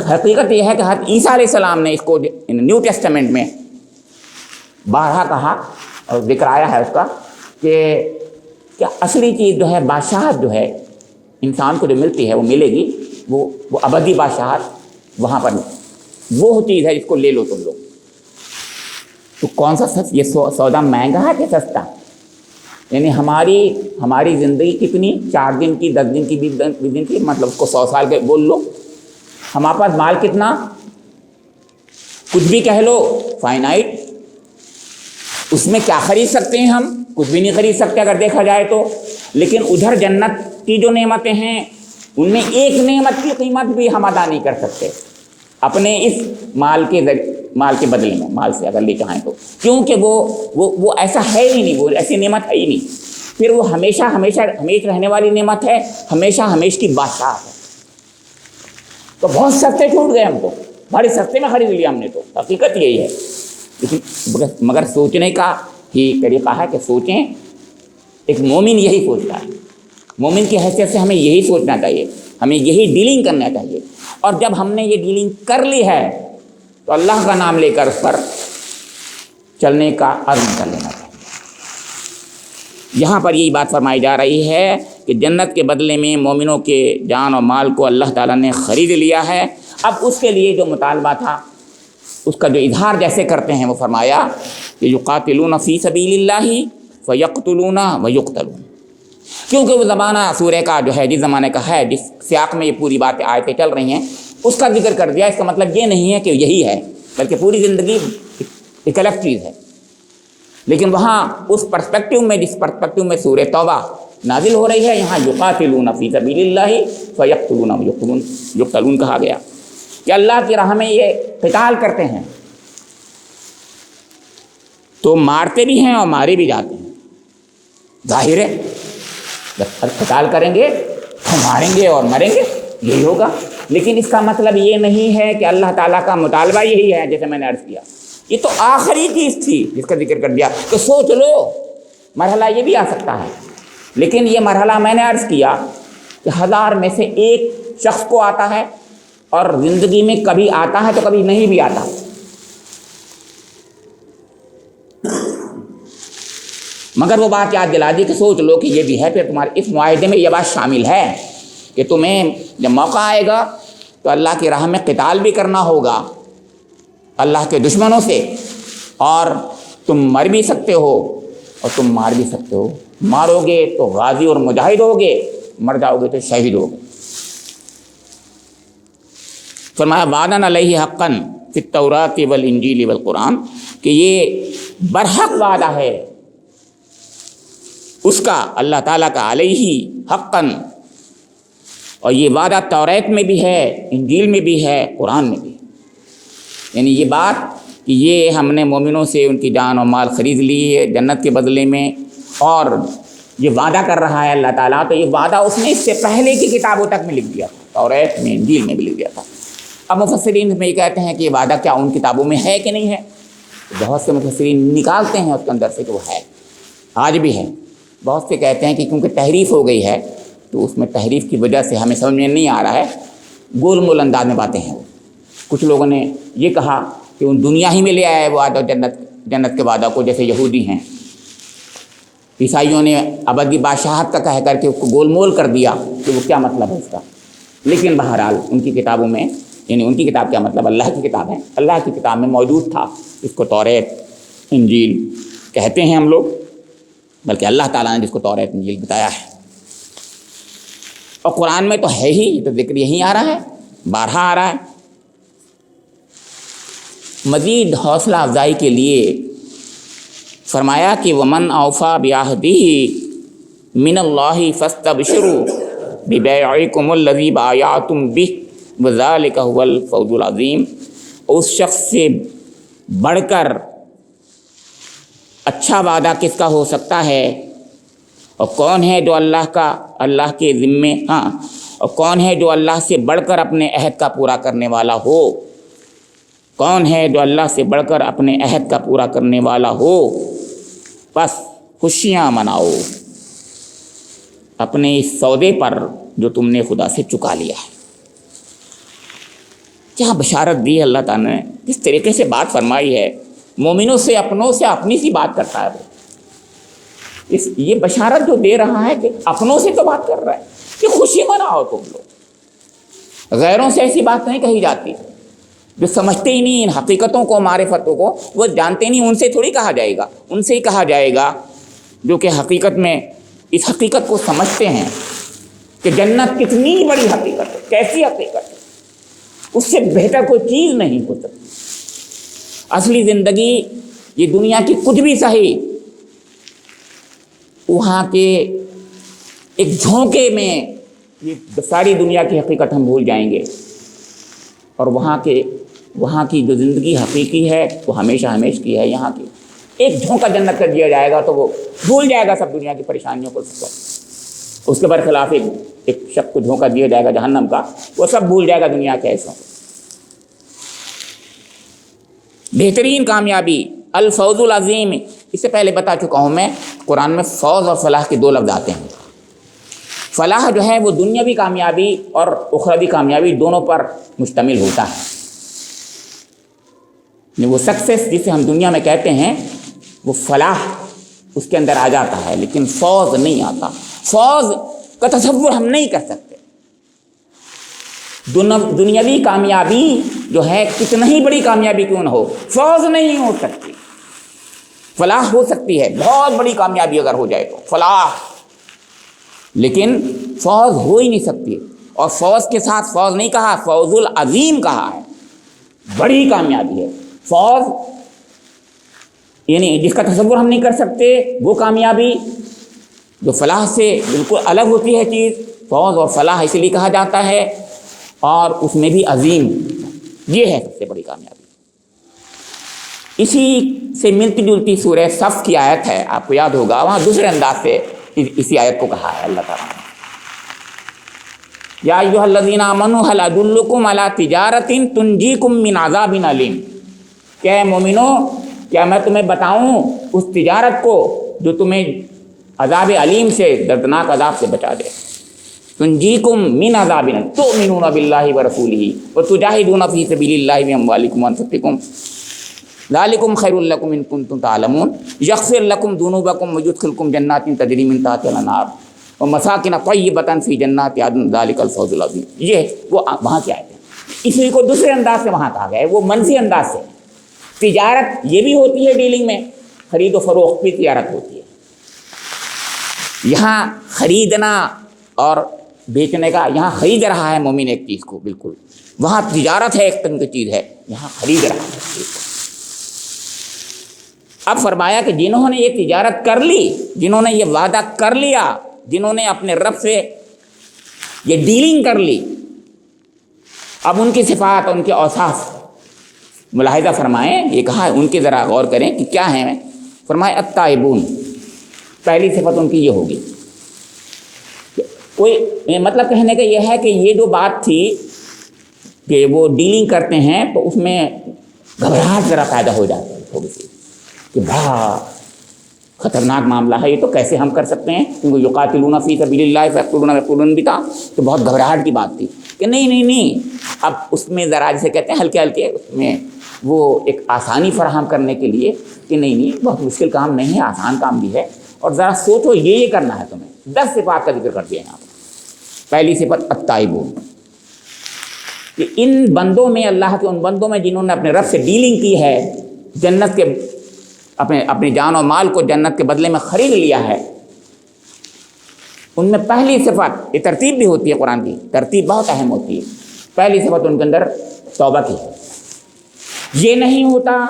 حقیقت یہ ہے کہ حضرت عیسیٰ علیہ السلام نے اس کو نیو ٹیسٹمنٹ میں بارہا کہا اور ذکر آیا ہے اس کا کہ اصلی چیز جو ہے، بادشاہت جو ہے انسان کو جو ملتی ہے وہ ملے گی، وہ ابدی بادشاہت وہاں پر وہ چیز ہے جس کو لے لو تم لوگ۔ تو کون سا یہ سودا مہنگا ہے کہ سستا؟ یعنی ہماری زندگی کتنی، 4 دن کی، 10 دن کی، 20 دن کی، مطلب اس کو 100 سال کے بول لو۔ ہمارے پاس مال کتنا، کچھ بھی کہہ لو، فائنائٹ، اس میں کیا خرید سکتے ہیں ہم؟ کچھ بھی نہیں خرید سکتے اگر دیکھا جائے تو۔ لیکن ادھر جنت کی جو نعمتیں ہیں ان میں ایک نعمت کی قیمت بھی ہم ادا نہیں کر سکتے اپنے اس مال کے بدلے میں، مال سے اگر لے چاہیں تو، کیونکہ وہ ایسا ہے ہی نہیں، وہ ایسی نعمت ہے ہی نہیں۔ پھر وہ ہمیشہ رہنے والی نعمت ہے، ہمیشہ کی بادشاہ ہے۔ تو بہت سستے چھوٹ گئے ہم کو، بڑے سستے میں خرید لیا ہم نے، تو حقیقت یہی ہے۔ لیکن مگر سوچنے کا ہی طریقہ ہے کہ سوچیں، ایک مومن یہی سوچتا ہے، مومن کی حیثیت سے ہمیں یہی سوچنا چاہیے، ہمیں یہی ڈیلنگ کرنا چاہیے۔ اور جب ہم نے یہ ڈیلنگ کر لی ہے تو اللہ کا نام لے کر اس پر چلنے کا عزم کر لینا چاہیے۔ یہاں پر یہی بات فرمائی جا رہی ہے کہ جنت کے بدلے میں مومنوں کے جان اور مال کو اللہ تعالیٰ نے خرید لیا ہے۔ اب اس کے لیے جو مطالبہ تھا، اس کا جو اظہار جیسے کرتے ہیں، وہ فرمایا کہ یقاتلون فی سبیل اللہ فیقتلون ویقتلون، کیونکہ وہ زمانہ سورہ کا جو ہے، جس زمانے کا ہے، جس سیاق میں یہ پوری باتیں آیتیں چل رہی ہیں، اس کا ذکر کر دیا۔ اس کا مطلب یہ نہیں ہے کہ یہی ہے، بلکہ پوری زندگی ایک الگ چیز ہے۔ لیکن وہاں اس پرسپیکٹیو میں، جس پرسپیکٹیو میں سورہ توبہ نازل ہو رہی ہے، یہاں یقاتلون فی سبیل اللہ فیقتلون ویقتلون کہا گیا کہ اللہ کی راہ میں یہ قتال کرتے ہیں، تو مارتے بھی ہیں اور مارے بھی جاتے ہیں۔ ظاہر ہے جب قتال کریں گے تو ماریں گے اور مریں گے، یہی ہوگا۔ لیکن اس کا مطلب یہ نہیں ہے کہ اللہ تعالیٰ کا مطالبہ یہی ہے، جیسے میں نے عرض کیا، یہ تو آخری چیز تھی جس کا ذکر کر دیا۔ تو سوچ لو، مرحلہ یہ بھی آ سکتا ہے، لیکن یہ مرحلہ میں نے عرض کیا کہ 1000 میں سے ایک شخص کو آتا ہے، اور زندگی میں کبھی آتا ہے تو کبھی نہیں بھی آتا۔ مگر وہ بات یاد دلا دی کہ سوچ لو کہ یہ بھی ہے، پھر تمہارے اس معاہدے میں یہ بات شامل ہے کہ تمہیں جب موقع آئے گا تو اللہ کی راہ میں قتال بھی کرنا ہوگا اللہ کے دشمنوں سے، اور تم مر بھی سکتے ہو اور تم مار بھی سکتے ہو۔ مارو گے تو غازی اور مجاہد ہوگے، مر جاؤ گے تو شہید ہوگے۔ فرمایا وعدن علیہ حقاً فی التوراۃ والانجیل والقرآن، کہ یہ برحق وعدہ ہے اس کا، اللہ تعالیٰ کا، علیہ حقاً، اور یہ وعدہ توریت میں بھی ہے، انجیل میں بھی ہے، قرآن میں بھی ہے۔ یعنی یہ بات کہ یہ ہم نے مومنوں سے ان کی جان اور مال خرید لی ہے جنت کے بدلے میں، اور یہ وعدہ کر رہا ہے اللہ تعالیٰ، تو یہ وعدہ اس نے اس سے پہلے کی کتابوں تک میں لکھ دیا تھا، توریت میں، انجیل میں بھی لکھ دیا تھا۔ اب مفسرین میں یہ کہتے ہیں کہ یہ وعدہ کیا ان کتابوں میں ہے کہ نہیں ہے؟ بہت سے مفسرین نکالتے ہیں اس کے اندر سے کہ وہ ہے، آج بھی ہے۔ بہت سے کہتے ہیں کہ کیونکہ تحریف ہو گئی ہے، تو اس میں تحریف کی وجہ سے ہمیں سمجھ میں نہیں آ رہا ہے، گول مول انداز میں باتیں ہیں۔ کچھ لوگوں نے یہ کہا کہ ان دنیا ہی میں لے آیا ہے وہ وعدہ، جنت کے وعدہ کو، جیسے یہودی ہیں۔ عیسائیوں نے ابدی بادشاہت کا کہہ کر کے اس کو گول مول کر دیا کہ وہ کیا مطلب ہے اس کا۔ لیکن بہرحال ان کی کتابوں میں، یعنی ان کی کتاب کیا مطلب، اللہ کی کتاب ہے، اللہ کی کتاب میں موجود تھا اس کو توریت انجیل کہتے ہیں ہم لوگ، بلکہ اللہ تعالیٰ نے جس کو توریت انجیل بتایا ہے، اور قرآن میں تو ہے ہی، تو ذکر یہیں آ رہا ہے، بارہا آ رہا ہے۔ مزید حوصلہ افزائی کے لیے فرمایا کہ ومن اوفی بعہدہ من اللہ فاستبشروا ببیعکم الذی بایعتم بہ وذلک ھو الفوز العظیم۔ اس شخص سے بڑھ کر اچھا وعدہ کس کا ہو سکتا ہے؟ اور کون ہے جو اللہ کے ذمے اور کون ہے جو اللہ سے بڑھ کر اپنے عہد کا پورا کرنے والا ہو؟ کون ہے جو اللہ سے بڑھ کر اپنے عہد کا پورا کرنے والا ہو؟ بس خوشیاں مناؤ اپنے اس سودے پر جو تم نے خدا سے چکا لیا ہے۔ کیا بشارت دی ہے اللہ تعالیٰ نے، کس طریقے سے بات فرمائی ہے۔ مومنوں سے اپنوں سے اپنی سی بات کرتا ہے وہ، یہ بشارت جو دے رہا ہے کہ اپنوں سے تو بات کر رہا ہے کہ خوشی مناؤ تم لوگ۔ غیروں سے ایسی بات نہیں کہی جاتی، جو سمجھتے ہی نہیں ان حقیقتوں کو، معرفتوں کو، وہ جانتے نہیں، ان سے تھوڑی کہا جائے گا، ان سے ہی کہا جائے گا جو کہ حقیقت میں اس حقیقت کو سمجھتے ہیں کہ جنت کتنی بڑی حقیقت ہے، کیسی حقیقت ہے، اس سے بہتر کوئی چیز نہیں ہو سکتی۔ اصلی زندگی یہ دنیا کی کچھ بھی صحیح، وہاں کے ایک جھونکے میں یہ ساری دنیا کی حقیقت ہم بھول جائیں گے، اور وہاں کی جو زندگی حقیقی ہے وہ ہمیشہ ہمیش کی ہے۔ یہاں کی ایک جھونکا جنت کر دیا جائے گا تو وہ بھول جائے گا سب دنیا کی پریشانیوں کو۔ اس کے برخلاف ایک شخص کو جھونکا دیا جائے گا جہنم کا، وہ سب بھول جائے گا دنیا کے ایسوں۔ بہترین کامیابی الفوز العظیم، اس سے پہلے بتا چکا ہوں میں، قرآن میں فوز اور فلاح کے دو لفظ آتے ہیں۔ فلاح جو ہے وہ دنیاوی کامیابی اور اخروی کامیابی دونوں پر مشتمل ہوتا ہے۔ وہ سکسیس جسے ہم دنیا میں کہتے ہیں وہ فلاح اس کے اندر آ جاتا ہے، لیکن فوز نہیں آتا۔ فوز کا تصور ہم نہیں کر سکتے۔ دنیاوی کامیابی جو ہے کتنا ہی بڑی کامیابی کیوں نہ ہو، فوز نہیں ہو سکتی۔ فلاح ہو سکتی ہے، بہت بڑی کامیابی اگر ہو جائے تو فلاح، لیکن فوز ہو ہی نہیں سکتی۔ اور فوز کے ساتھ فوز نہیں کہا، فوز العظیم کہا ہے، بڑی کامیابی ہے۔ فوز یعنی جس کا تصور ہم نہیں کر سکتے، وہ کامیابی جو فلاح سے بالکل الگ ہوتی ہے چیز، فوز اور فلاح اسی لیے کہا جاتا ہے، اور اس میں بھی عظیم، یہ ہے سب سے بڑی کامیابی۔ اسی سے ملتی جلتی سورہ صف کی آیت ہے، آپ کو یاد ہوگا، وہاں دوسرے انداز سے اسی آیت کو کہا ہے اللہ تعالیٰ نے، یا ایھا الذین آمنوا ھل ادلکم علی تجارۃ تنجیکم من عذاب علیم، کہ اے مومنو کیا میں تمہیں بتاؤں اس تجارت کو جو تمہیں عذاب علیم سے، دردناک عذاب سے بچا دے۔ تنجیکم من عذاب علیم تؤمنون باللہ ورسولہ وتجاہدون فی سبیل اللہ باموالکم وانفسکم ذالکم خیر لکم ان کنتم تعلمون یغفر لکم ذنوبکم ویدخلکم جنات تجری من تحتہا الانہار ومساکن طیبۃ فی جنات عدن ذالک الفوز العظیم۔ یہ وہ وہاں کی آیت ہے، اسی کو دوسرے انداز سے وہاں کہا گیا ہے، وہ منفی انداز سے۔ تجارت یہ بھی ہوتی ہے، ڈیلنگ میں خرید و فروخت بھی تجارت ہوتی ہے۔ یہاں خریدنا اور بیچنے کا، یہاں خرید رہا ہے مومن ایک چیز کو، بالکل وہاں تجارت ہے، ایک طرح کی چیز ہے، یہاں خرید رہا ہے چیز کو۔ اب فرمایا کہ جنہوں نے یہ تجارت کر لی، جنہوں نے یہ وعدہ کر لیا، جنہوں نے اپنے رب سے یہ ڈیلنگ کر لی، اب ان کی صفات، ان کے اوصاف ملاحظہ فرمائیں۔ یہ کہا ان کے ذرا غور کریں کہ کیا ہیں۔ فرمائے التائبون، پہلی صفت ان کی یہ ہوگی، کوئی مطلب کہنے کا یہ ہے کہ یہ جو بات تھی کہ وہ ڈیلنگ کرتے ہیں تو اس میں گھبراہٹ ذرا پیدا ہو جاتی ہے تھوڑی سی، کہ بڑا خطرناک معاملہ ہے یہ، تو کیسے ہم کر سکتے ہیں، کیونکہ یقاتلون فی سبیل اللہ فیقتلون ویقتلون بھی تھا، تو بہت گھبراہٹ کی بات تھی کہ نہیں، اب اس میں ذرا جسے کہتے ہیں ہلکے ہلکے، اس میں وہ ایک آسانی فراہم کرنے کے لیے کہ نہیں بہت مشکل کام نہیں ہے، آسان کام بھی ہے، اور ذرا سوچو یہ کرنا ہے تمہیں۔ 10 صفات کا ذکر کر دیا یہاں پر۔ پہلی صفت التائبون، کہ ان بندوں میں، اللہ کے ان بندوں میں جنہوں نے اپنے رب سے ڈیلنگ کی ہے، جنت کے اپنی جان اور مال کو جنت کے بدلے میں خرید لیا ہے، ان میں پہلی صفت، یہ ترتیب بھی ہوتی ہے قرآن کی، ترتیب بہت اہم ہوتی ہے، پہلی صفت ان کے اندر توبہ کی ہے۔ یہ نہیں ہوتا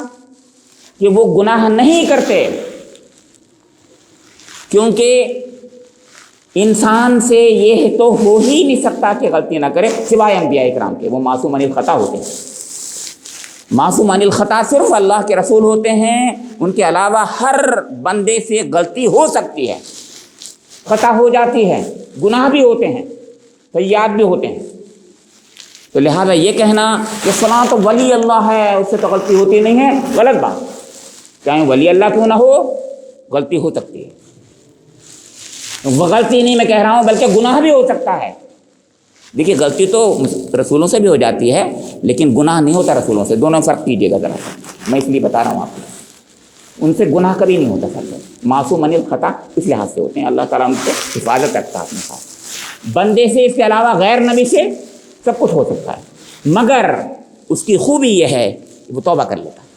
کہ وہ گناہ نہیں کرتے، کیونکہ انسان سے یہ تو ہو ہی نہیں سکتا کہ غلطی نہ کرے سوائے انبیاء کرام کے، وہ معصوم عن الخطا ہوتے ہیں۔ معصوم عن الخطا صرف اللہ کے رسول ہوتے ہیں، ان کے علاوہ ہر بندے سے غلطی ہو سکتی ہے، خطا ہو جاتی ہے، گناہ بھی ہوتے ہیں، سیئات بھی ہوتے ہیں۔ تو لہذا یہ کہنا کہ فلاں تو ولی اللہ ہے، اس سے تو غلطی ہوتی نہیں ہے، غلط بات، چاہے ولی اللہ کیوں نہ ہو، غلطی ہو سکتی ہے۔ وہ غلطی نہیں میں کہہ رہا ہوں، بلکہ گناہ بھی ہو سکتا ہے۔ دیکھیے غلطی تو رسولوں سے بھی ہو جاتی ہے، لیکن گناہ نہیں ہوتا رسولوں سے، دونوں فرق کیجیے گا ذرا، میں اس لیے بتا رہا ہوں آپ کو، ان سے گناہ کبھی نہیں ہوتا سر، معصوم عن الخطا اس لحاظ سے ہوتے ہیں، اللہ تعالیٰ ان سے حفاظت رکھتا ہے اپنے ساتھ۔ بندے سے اس کے علاوہ غیر نبی سے سب کچھ ہو سکتا ہے، مگر اس کی خوبی یہ ہے کہ وہ توبہ کر لیتا ہے۔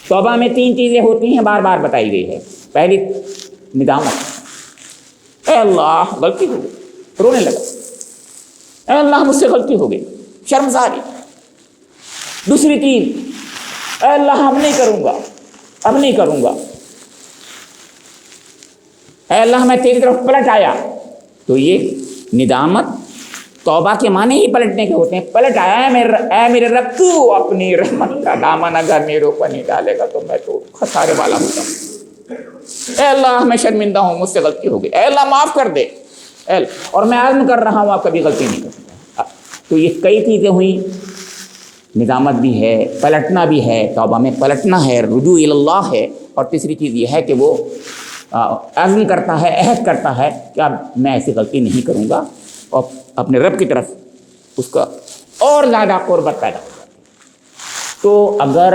توبہ میں 3 چیزیں ہوتی ہیں، بار بار بتائی گئی ہے۔ پہلی ندامت، اے اللہ غلطی ہو گئی، رونے لگا، اے اللہ مجھ سے غلطی ہو گئی، شرمساری۔ دوسری چیز، اے اللہ اب نہیں کروں گا، اب نہیں کروں گا، اے اللہ میں تیری طرف پلٹ آیا۔ تو یہ ندامت توبہ کے معنی ہی پلٹنے کے ہوتے ہیں، پلٹ آیا ہے اے میرے رب، تو اپنی رحمت کا دامن اگر میرے اوپر نہیں ڈالے گا تو میں تو خسارے والا ہوتا ہوں۔ اے اللہ میں شرمندہ ہوں، مجھ سے غلطی ہو گئی، اے اللہ معاف کر دے، اور میں عزم کر رہا ہوں آپ کبھی غلطی نہیں کروں گا۔ تو یہ کئی چیزیں ہوئیں، ندامت بھی ہے، پلٹنا بھی ہے، توبہ میں پلٹنا ہے، رجوع الی اللہ ہے، اور تیسری چیز یہ ہے کہ وہ عزم کرتا ہے، عہد کرتا ہے کہ اب میں ایسی غلطی نہیں کروں گا، اور اپنے رب کی طرف اس کا اور زیادہ قربت پیدا ہو جاتی ہے۔ تو اگر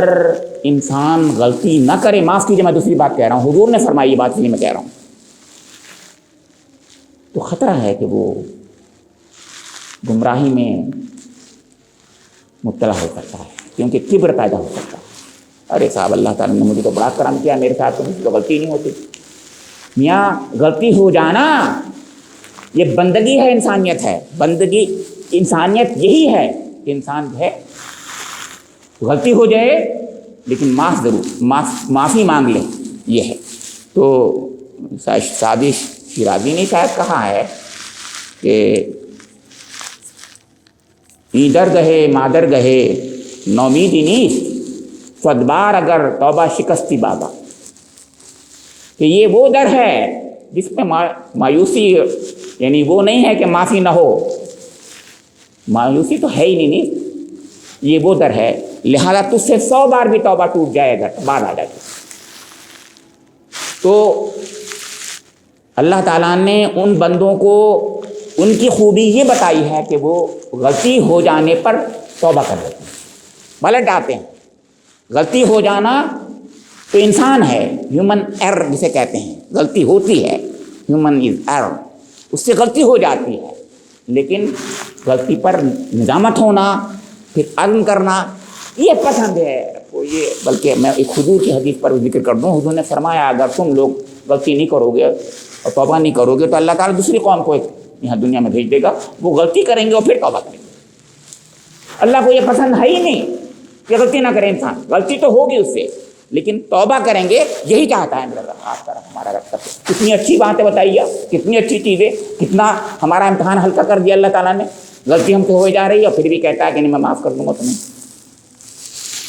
انسان غلطی نہ کرے، معاف کیجیے میں دوسری بات کہہ رہا ہوں، حضور نے فرمائی یہ بات، اس لیے میں کہہ رہا ہوں، تو خطرہ ہے کہ وہ گمراہی میں مبتلا ہو سکتا ہے، کیونکہ کبر پیدا ہو سکتا ہے۔ ارے صاحب اللہ تعالیٰ نے مجھے تو بڑا کرم کیا، میرے ساتھ تو مجھے تو غلطی نہیں ہوتی۔ میاں غلطی ہو جانا یہ بندگی ہے، انسانیت ہے، بندگی انسانیت یہی ہے کہ انسان جو ہے غلطی ہو جائے لیکن معافی مانگ لے، یہ ہے۔ تو شادی شیرازی نے شاید کہا ہے کہ ایدر گہے مادر گہے نومیدی نیست، صدبار اگر توبہ شکستی بابا، کہ یہ وہ در ہے جس میں مایوسی، یعنی وہ نہیں ہے کہ معافی نہ ہو، مایوسی تو ہے ہی نہیں، یہ وہ در ہے، لہذا تجھ سے 100 بار بھی توبہ ٹوٹ جائے گا بعد آ جاتی۔ تو اللہ تعالیٰ نے ان بندوں کو ان کی خوبی یہ بتائی ہے کہ وہ غلطی ہو جانے پر توبہ کر لیتے ہیں، پلٹ آتے ہیں۔ غلطی ہو جانا تو انسان ہے، ہیومن ایرر جسے کہتے ہیں، غلطی ہوتی ہے، ہیومن از ایرر، اس سے غلطی ہو جاتی ہے، لیکن غلطی پر ندامت ہونا، پھر عزم کرنا، یہ پسند ہے وہ۔ یہ بلکہ میں ایک حضور کی حدیث پر ذکر کر دوں، حضور نے فرمایا اگر تم لوگ غلطی نہیں کرو گے اور توبہ نہیں کرو گے تو اللہ تعالیٰ دوسری قوم کو یہاں دنیا میں بھیج دے گا، وہ غلطی کریں گے اور پھر توبہ کریں گے۔ اللہ کو یہ پسند ہے ہی نہیں کہ غلطی نہ کرے انسان، غلطی تو ہوگی اس سے لیکن توبہ کریں گے، یہی چاہتا ہے میرا رب، آپ طرف ہمارا رب۔ کتنی اچھی باتیں بتائیے، کتنی اچھی چیزیں، کتنا ہمارا امتحان ہلکا کر دیا اللہ تعالیٰ نے۔ غلطی ہم سے ہو جا رہی ہے اور پھر بھی کہتا ہے کہ نہیں میں معاف کر دوں گا تمہیں۔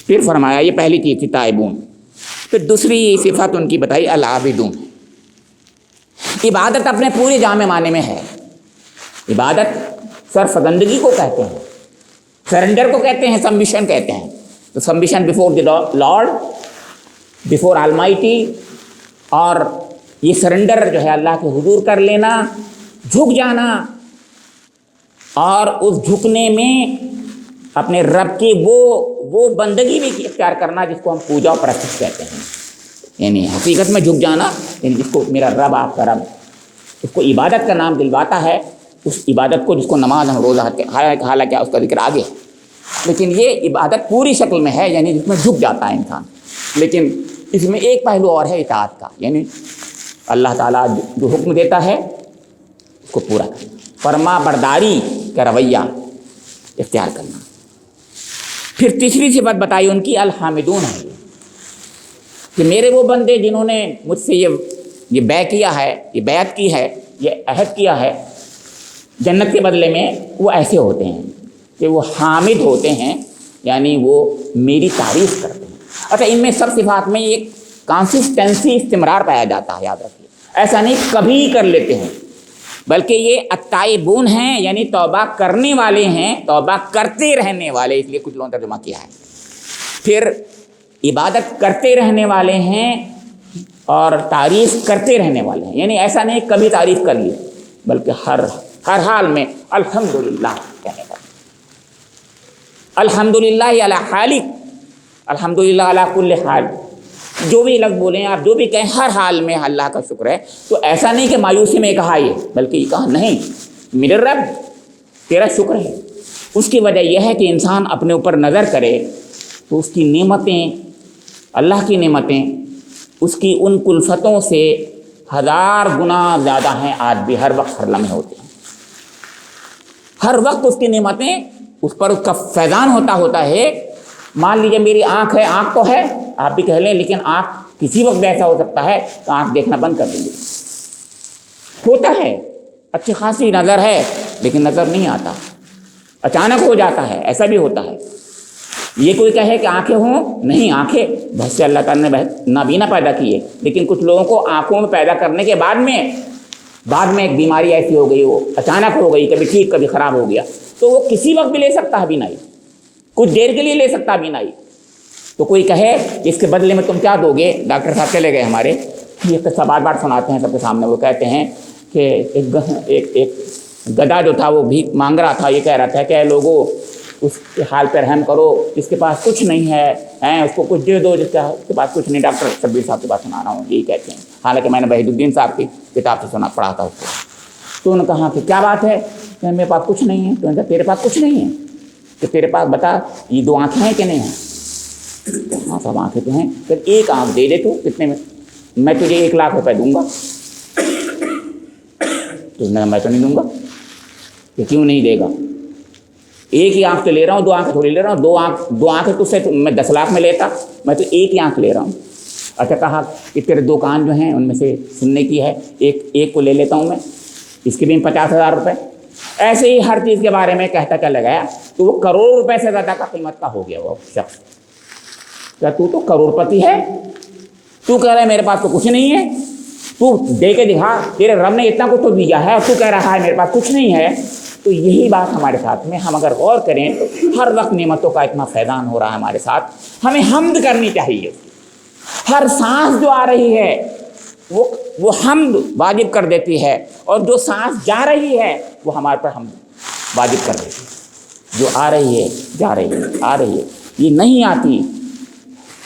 پھر فرمایا یہ پہلی چیز تھی تائبون، پھر دوسری صفت ان کی بتائی العابدون، عبادت اپنے پورے جامع معنی میں ہے۔ عبادت سرفگندگی کو کہتے ہیں، سرنڈر کو کہتے ہیں، سبمیشن کہتے ہیں۔ تو submission before the lord, before Almighty, اور یہ سرنڈر جو ہے اللہ کے حضور کر لینا، جھک جانا، اور اس جھکنے میں اپنے رب کی وہ بندگی بھی اختیار کرنا جس کو ہم پوجا و پرستش کہتے ہیں، یعنی حقیقت میں جھک جانا، یعنی جس کو میرا رب آپ کا رب، اس کو عبادت کا نام دلواتا ہے، اس عبادت کو جس کو نماز ہم روزہ، حالانکہ اس کا ذکر آگے ہے، لیکن یہ عبادت پوری شکل میں ہے، یعنی جس میں جھک جاتا ہے انسان۔ لیکن اس میں ایک پہلو اور ہے اطاعت کا، یعنی اللہ تعالیٰ جو حکم دیتا ہے اس کو پورا کرنا، فرما برداری کا رویہ اختیار کرنا۔ پھر تیسری صفت بتائی ان کی الحامدون ہے، کہ میرے وہ بندے جنہوں نے مجھ سے یہ بیع کیا ہے، یہ بیعت کی ہے، یہ عہد کیا ہے جنت کے بدلے میں، وہ ایسے ہوتے ہیں کہ وہ حامد ہوتے ہیں، یعنی وہ میری تعریف کرتے ہیں۔ اچھا، ان میں سب صفات میں ایک کانسسٹنسی، استمرار پایا جاتا ہے، یاد رکھیے، ایسا نہیں کبھی کر لیتے ہیں، بلکہ یہ التائبون ہیں، یعنی توبہ کرنے والے ہیں، توبہ کرتے رہنے والے، اس لیے کچھ لوگوں نے ترجمہ کیا ہے۔ پھر عبادت کرتے رہنے والے ہیں اور تعریف کرتے رہنے والے ہیں، یعنی ایسا نہیں کبھی تعریف کر لی، بلکہ ہر حال میں الحمدللہ کہنے کا، الحمدللہ علی حالک، الحمدللہ علی کل حال، جو بھی لفظ بولیں آپ، جو بھی کہیں، ہر حال میں اللہ کا شکر ہے۔ تو ایسا نہیں کہ مایوسی میں کہا یہ، بلکہ یہ کہا نہیں میرے رب تیرا شکر ہے۔ اس کی وجہ یہ ہے کہ انسان اپنے اوپر نظر کرے تو اس کی نعمتیں، اللہ کی نعمتیں اس کی ان کلفتوں سے 1000 گنا زیادہ ہیں، آج بھی ہر وقت ہر لمحے ہوتے ہیں، ہر وقت اس کی نعمتیں اس پر اس کا فیضان ہوتا ہے۔ مان لیجیے میری آنکھ ہے، آنکھ تو ہے آپ بھی کہہ لیں، لیکن آنکھ کسی وقت ایسا ہو سکتا ہے کہ آنکھ دیکھنا بند کر دیں گے، ہوتا ہے، اچھی خاصی نظر ہے لیکن نظر نہیں آتا، اچانک ہو جاتا ہے، ایسا بھی ہوتا ہے۔ یہ کوئی کہے کہ آنکھیں ہوں، نہیں، آنکھیں بہت سے اللہ تعالیٰ نے نابینا پیدا کی ہے، لیکن کچھ لوگوں کو آنکھوں میں پیدا کرنے کے بعد میں ایک بیماری ایسی ہو گئی، وہ اچانک ہو گئی، کبھی ٹھیک کبھی خراب ہو گیا، تو وہ کسی وقت بھی لے سکتا ہے بینائی، کچھ دیر کے لیے لے سکتا ہے بینائی۔ تو کوئی کہے اس کے بدلے میں تم کیا دو گے؟ ڈاکٹر صاحب چلے گئے ہمارے، یہ قصہ بار بار سناتے ہیں سب کے سامنے، وہ کہتے ہیں کہ ایک گدھا جو تھا وہ بھی مانگ رہا تھا، یہ کہہ رہا تھا کہ اے لوگوں اس کے حال پہ رحم کرو، جس کے پاس کچھ نہیں ہے اس کو کچھ دے دو، جس کے پاس کچھ نہیں۔ ڈاکٹر شبیر صاحب کے پاس سنا رہا ہوں، یہی کہتے ہیں، حالانکہ میں نے وحید الدین صاحب کی کتاب سے پڑھا تھا اس کو۔ تو انہوں نے کہا کہ کیا بات ہے کہ میرے پاس کچھ نہیں ہے؟ تو انہوں نے کہا تیرے پاس کچھ نہیں ہے کہ تیرے پاس بتا یہ 2 آنکھیں ہیں کہ نہیں ہیں؟ ہاں صاحب آنکھیں تو ہیں۔ پھر ایک آنکھ دے دے تو کتنے میں تجھے 1 لاکھ روپے دوں گا۔ تو میں تو نہیں دوں گا، کہ کیوں نہیں دے گا؟ ایک ہی آنکھ تو لے رہا ہوں، 2 آنکھیں تھوڑی لے رہا ہوں، 2 آنکھیں تجھ سے میں 10 لاکھ میں لیتا، میں تو ایک ہی آنکھ لے رہا ہوں۔ اچھا، کہا کہ تیرے 2 کان جو ہیں ان میں سے سننے کی ہے، ایک کو لے لیتا ہوں میں، اس کے بھی 50,000 روپے۔ ایسے ہی ہر چیز کے بارے میں کہتا چلا گیا، تو وہ کروڑ روپے سے زیادہ کا قیمت کا ہو گیا وہ شخص۔ کیا تو کروڑ پتی ہے؟ تو کہہ رہا ہے میرے پاس تو کچھ نہیں ہے، تو دے کے دکھا، تیرے رب نے اتنا کچھ تو دیا ہے اور تو کہہ رہا ہے میرے پاس کچھ نہیں ہے۔ تو یہی بات ہمارے ساتھ میں، ہم اگر غور کریں تو ہر وقت نعمتوں کا اتنا فیضان ہو رہا ہے ہمارے ساتھ، ہمیں حمد کرنی چاہیے۔ ہر سانس جو آ رہی ہے وہ حمد واجب کر دیتی ہے، اور جو سانس جا رہی ہے وہ ہمارے پر حمد واجب کر دیتی ہے۔ جو آ رہی ہے، جا رہی ہے، آ رہی ہے، یہ نہیں آتی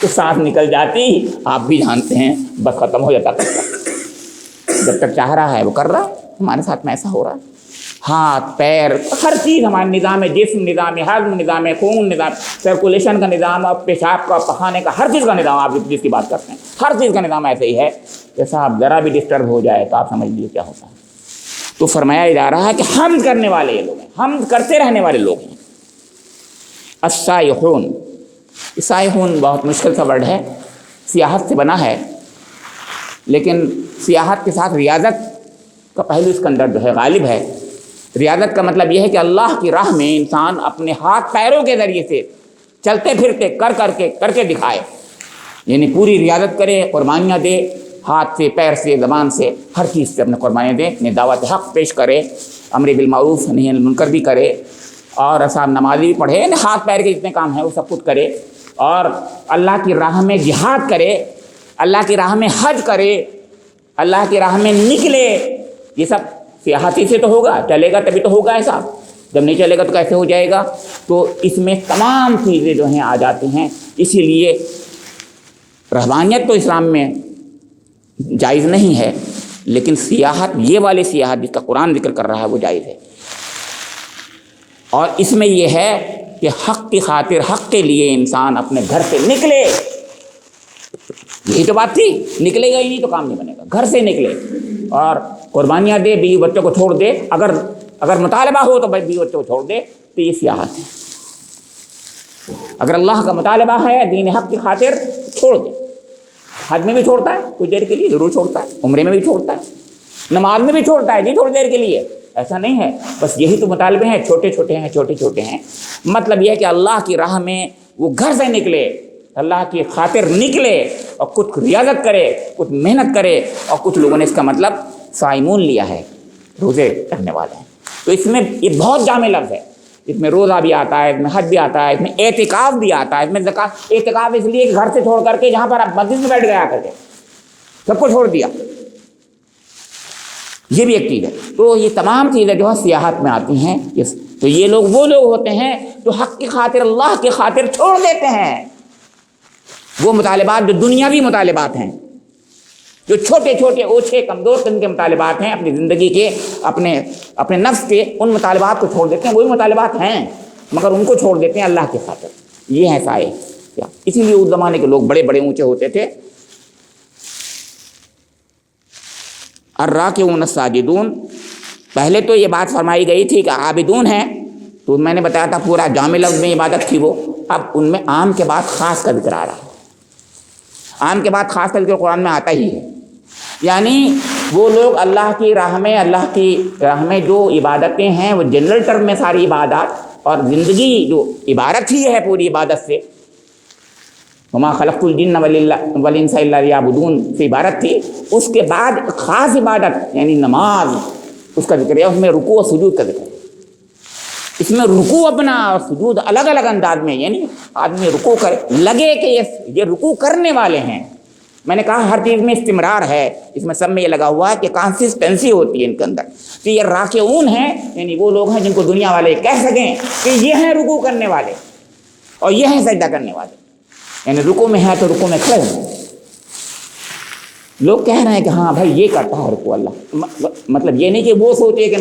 تو سانس نکل جاتی، آپ بھی جانتے ہیں، بس ختم ہو جاتا۔ جب تک چاہ رہا ہے وہ کر رہا ہے، ہمارے ساتھ میں ایسا ہو رہا ہے۔ ہاتھ پیر ہر چیز ہمارے نظام جسم، نظام ہضم، نظام خون، نظام سرکولیشن کا نظام، اور پیشاب کا، پخانے کا، ہر چیز کا نظام، آپ جس کی بات کرتے ہیں ہر چیز کا نظام ایسے ہی ہے کہ صاحب ذرا بھی ڈسٹرب ہو جائے تو آپ سمجھ لیجیے کیا ہوتا ہے۔ تو فرمایا جا رہا ہے کہ حمد کرنے والے یہ لوگ ہیں، حمد کرتے رہنے والے لوگ ہیں۔ السائحون، سائحون بہت مشکل سا ورڈ ہے، سیاحت سے بنا ہے، لیکن سیاحت کے ساتھ ریاضت کا پہلو اس کے اندر جو ہے غالب ہے۔ ریاضت کا مطلب یہ ہے کہ اللہ کی راہ میں انسان اپنے ہاتھ پیروں کے ذریعے سے چلتے پھرتے کر کے دکھائے، یعنی پوری ریاضت کرے، قربانیاں دے، ہاتھ سے، پیر سے، زبان سے، ہر چیز سے اپنے قربانیاں دے، اپنی دعوت حق پیش کرے، امر بالمعروف نہی عن المنکر بھی کرے، اور صاحب نمازی بھی پڑھے، یعنی ہاتھ پیر کے جتنے کام ہیں وہ سب کچھ کرے، اور اللہ کی راہ میں جہاد کرے، اللہ کی راہ میں حج کرے، اللہ کی راہ میں نکلے۔ یہ سب سیاحتی سے تو ہوگا، چلے گا تبھی تو ہوگا ایسا، جب نہیں چلے گا تو کیسے ہو جائے گا؟ تو اس میں تمام چیزیں جو ہیں آ جاتی ہیں۔ اسی لیے رہبانیت تو اسلام میں جائز نہیں ہے، لیکن سیاحت، یہ والی سیاحت جس کا قرآن ذکر کر رہا ہے، وہ جائز ہے۔ اور اس میں یہ ہے کہ حق کی خاطر، حق کے لیے انسان اپنے گھر سے نکلے، یہی تو بات تھی، نکلے گا ہی نہیں تو کام نہیں بنے گا، گھر سے نکلے اور قربانیاں دے، بیوی بچوں کو چھوڑ دے، اگر مطالبہ ہو تو بیوی بچوں کو چھوڑ دے، تو یہ سیاحت ہے۔ اگر اللہ کا مطالبہ ہے دین حق کی خاطر چھوڑ دے۔ حج میں بھی چھوڑتا ہے کچھ دیر کے لیے، ضرور چھوڑتا ہے، عمرے میں بھی چھوڑتا ہے، نماز میں بھی چھوڑتا ہے جی تھوڑی دیر کے لیے، ایسا نہیں ہے۔ بس یہی تو مطالبے ہیں، چھوٹے چھوٹے ہیں۔ مطلب یہ ہے کہ اللہ کی راہ میں وہ گھر سے نکلے، اللہ کی خاطر نکلے اور کچھ ریاضت کرے، کچھ محنت کرے، اور کچھ لوگوں نے اس کا مطلب صائمون لیا ہے، روزے رکھنے والے ہیں۔ تو اس میں یہ بہت جامع لفظ ہے، اس میں روزہ بھی آتا ہے، اس میں حج بھی آتا ہے، اس میں اعتکاف بھی آتا ہے، اس میں زکوٰۃ۔ اعتکاف اس لیے کہ گھر سے چھوڑ کر کے جہاں پر آپ مسجد میں بیٹھ گیا کر کے سب کو چھوڑ دیا، یہ بھی ایک چیز ہے۔ تو یہ تمام چیزیں جو ہے سیاحت میں آتی ہیں۔ تو یہ لوگ وہ لوگ ہوتے ہیں جو حق کی خاطر، اللہ کی خاطر چھوڑ دیتے ہیں وہ مطالبات جو دنیاوی مطالبات ہیں، جو چھوٹے چھوٹے اوچھے کمزور قسم کے مطالبات ہیں اپنی زندگی کے، اپنے نفس کے، ان مطالبات کو چھوڑ دیتے ہیں۔ وہی مطالبات ہیں مگر ان کو چھوڑ دیتے ہیں اللہ کی خاطر۔ یہ ہے سائے۔ اسی لیے اس زمانے کے لوگ بڑے بڑے اونچے ہوتے تھے۔ الراکعون الساجدون، پہلے تو یہ بات فرمائی گئی تھی کہ عابدون ہیں، تو میں نے بتایا تھا پورا جامع لفظ میں عبادت تھی وہ۔ اب ان میں عام کے بعد خاص کا ذکر آ رہا ہے۔ عام کے بعد خاص کا ذکر قرآن میں آتا ہی ہے، یعنی وہ لوگ اللہ کی راہ میں جو عبادتیں ہیں وہ جنرل ٹرم میں ساری عبادات، اور زندگی جو عبارت ہی ہے پوری عبادت سے، وما خلقت الجن والانس الا لیعبدون سے عبارت تھی، اس کے بعد خاص عبادت یعنی نماز اس کا ذکر ہے، اس میں رکوع و سجود کا ذکر ہے۔ اس میں رکوع اپنا اور سجود الگ الگ انداز میں، یعنی آدمی رکوع کرے، لگے کہ یہ رکوع کرنے والے ہیں۔ میں نے کہا ہر چیز میں استمرار ہے، اس میں سب میں یہ لگا ہوا ہے کہ کنسسٹنسی ہوتی ہے ان کے اندر۔ تو یہ راکعون ہیں، یعنی وہ لوگ ہیں جن کو دنیا والے کہہ سکیں کہ یہ ہیں رکوع کرنے والے اور یہ ہیں سجدہ کرنے والے، یعنی رکوع میں ہے تو رکوع میں کھڑے ہیں۔ لوگ کہہ رہے ہیں کہ ہاں بھائی یہ کرتا ہے رکوع اللہ، مطلب یہ نہیں کہ وہ سوچے کہ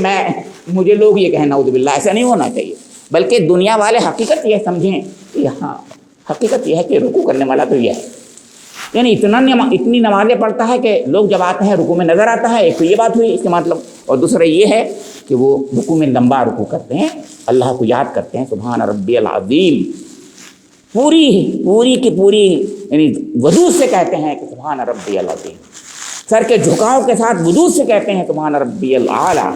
مجھے لوگ یہ کہیں نعوذ باللہ، ایسا نہیں ہونا چاہیے، بلکہ دنیا والے حقیقت یہ سمجھیں کہ ہاں حقیقت یہ ہے کہ رکوع کرنے والا تو یہ ہے، یعنی اتنی نمازیں پڑھتا ہے کہ لوگ جب آتے ہیں رکوع میں نظر آتا ہے۔ ایک تو یہ بات ہوئی اس کا مطلب، اور دوسرا یہ ہے کہ وہ رکوع میں لمبا رکوع کرتے ہیں، اللہ کو یاد کرتے ہیں، سبحان ربی العظیم، پوری کی پوری یعنی وجود سے کہتے ہیں کہ سبحان ربی العظیم، سر کے جھکاؤ کے ساتھ وجود سے کہتے ہیں سبحان ربی الاعلیٰ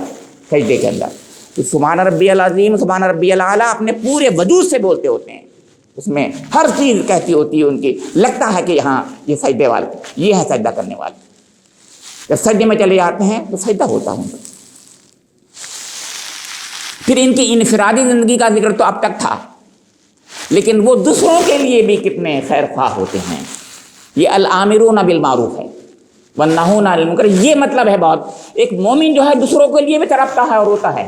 سجدے کے اندر۔ تو سبحان ربی العظیم، سبحان ربی الاعلیٰ اپنے پورے وجود سے بولتے ہوتے ہیں، اس میں ہر چیز کہتی ہوتی ہے ان کی، لگتا ہے کہ ہاں یہ سجدے والے، یہ ہے سجدہ کرنے والے۔ جب سجدے میں چلے جاتے ہیں تو سجدہ ہوتا ہے۔ پھر ان کی انفرادی زندگی کا ذکر تو اب تک تھا، لیکن وہ دوسروں کے لیے بھی کتنے خیر خواہ ہوتے ہیں۔ یہ الامرون بالمعروف ہے والنہون عن المنکر، یہ مطلب ہے بہت۔ ایک مومن جو ہے دوسروں کے لیے بھی تڑپتا ہے اور روتا ہے،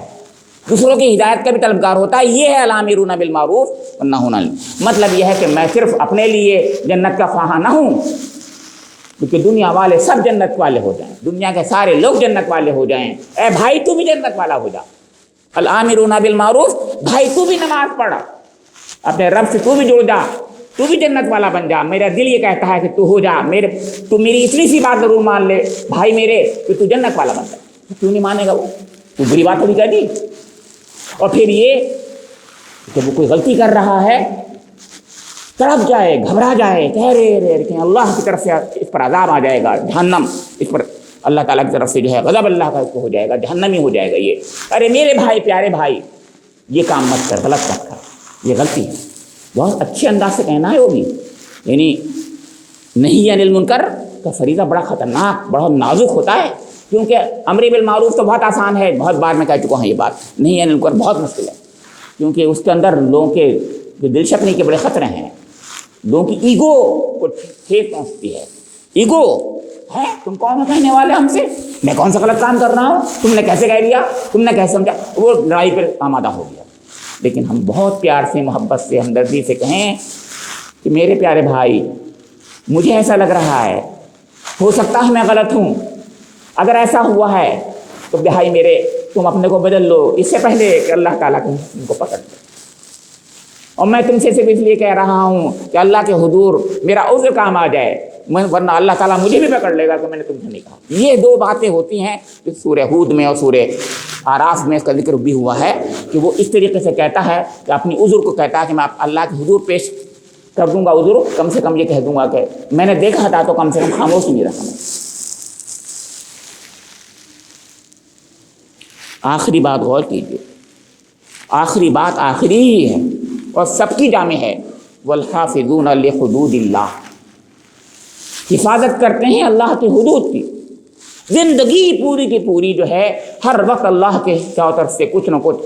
دوسروں کی ہدایت کا بھی طلبگار ہوتا ہے، یہ ہے الامرون بالمعروف والنہون عن المنکر۔ مطلب یہ ہے کہ میں صرف اپنے لیے جنت کا خواہاں نہ ہوں، کیونکہ دنیا والے سب جنت والے ہو جائیں، دنیا کے سارے لوگ جنت والے ہو جائیں، اے بھائی تو بھی جنت والا ہو جا۔ الامرون بالمعروف، بھائی تو بھی نماز پڑھ، اپنے رب سے تو بھی جڑ جا، تو بھی جنت والا بن جا۔ میرا دل یہ کہتا ہے کہ تو ہو جا، تو میری اتنی سی بات ضرور مان لے بھائی میرے کہ تو جنت والا بن جا۔ کیوں نہیں مانے گا وہ؟ تو بری بات تھوڑی کہہ دی۔ اور پھر یہ کہ وہ کوئی غلطی کر رہا ہے، تڑپ جائے، گھبرا جائے کہ رے کہ اللہ کی طرف سے اس پر عذاب آ جائے گا، جہنم، اس پر اللہ تعالیٰ کی طرف سے جو ہے غضب اللہ کا اس کو ہو جائے گا، جہنمی ہو جائے گا یہ۔ ارے میرے بھائی، پیارے بھائی، یہ کام مت کر، غلط مت کر، یہ غلطی ہے۔ بہت اچھے انداز سے کہنا ہے وہ بھی، یعنی نہی عن المنکر کا فریضہ بڑا خطرناک، بڑا نازک ہوتا ہے، کیونکہ امر بالمعروف تو بہت آسان ہے، بہت بار میں کہہ چکا ہوں یہ بات۔ نہی عن المنکر بہت مشکل ہے، کیونکہ اس کے اندر لوگوں کے جو دل شکنی کے بڑے خطرے ہیں، لوگوں کی ایگو کو ٹھیک پہنچتی ہے۔ ایگو ہے، تم کون ہو کہنے والے ہم سے، میں کون سا غلط کام کر رہا ہوں، تم نے کیسے کہہ دیا، تم نے کیسے سمجھا، وہ لڑائی پہ آمادہ ہو گیا۔ لیکن ہم بہت پیار سے، محبت سے، ہمدردی سے کہیں کہ میرے پیارے بھائی، مجھے ایسا لگ رہا ہے، ہو سکتا ہے میں غلط ہوں، اگر ایسا ہوا ہے تو بھائی میرے تم اپنے کو بدل لو، اس سے پہلے کہ اللہ تعالیٰ تم کو پکڑ لے۔ اور میں تم سے صرف اس لیے کہہ رہا ہوں کہ اللہ کے حضور میرا عذر کام آ جائے، ورنہ اللہ تعالیٰ مجھے بھی پکڑ لے گا کہ میں نے تم سے نہیں کہا۔ یہ دو باتیں ہوتی ہیں کہ سورہ ہود میں اور سورہ آراف میں اس کا ذکر بھی ہوا ہے کہ وہ اس طریقے سے کہتا ہے کہ اپنی عذر کو کہتا ہے کہ میں اللہ کے حضور پیش کر دوں گا عذر، کم سے کم یہ کہہ دوں گا کہ میں نے دیکھا تھا تو کم سے کم خاموش نہیں رکھا۔ آخری بات غور کیجیے، آخری بات آخری ہی ہے اور سب کی جامع ہے، والحافظون لحدود اللہ، حفاظت کرتے ہیں اللہ کی حدود کی۔ زندگی پوری کی پوری جو ہے ہر وقت اللہ کے چاروں طرف سے کچھ نہ کچھ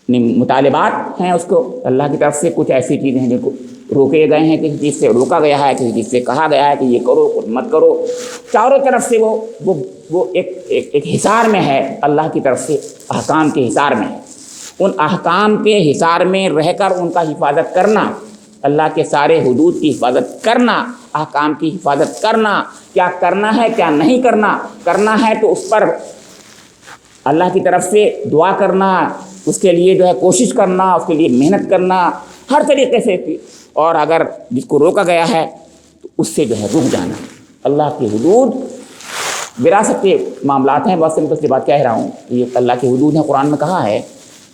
مطالبات ہیں، اس کو اللہ کی طرف سے کچھ ایسی چیزیں ہیں جن کو روکے گئے ہیں، کسی چیز سے روکا گیا ہے، کسی چیز سے کہا گیا ہے کہ یہ کرو کچھ مت کرو، چاروں طرف سے وہ ایک حصار میں ہے، اللہ کی طرف سے احکام کے حصار میں ہے۔ ان احکام کے حصار میں رہ کر ان کا حفاظت کرنا، اللہ کے سارے حدود کی حفاظت کرنا، احکام کی حفاظت کرنا، کیا کرنا ہے کیا نہیں کرنا ہے تو اس پر اللہ کی طرف سے دعا کرنا، اس کے لیے جو ہے کوشش کرنا، اس کے لیے محنت کرنا ہر طریقے سے، اور اگر جس کو روکا گیا ہے تو اس سے جو ہے رک جانا۔ اللہ کی حدود وراثت کے معاملات ہیں، بہت سمپل سی بات کہہ رہا ہوں، یہ اللہ کی حدود ہیں، قرآن میں کہا ہے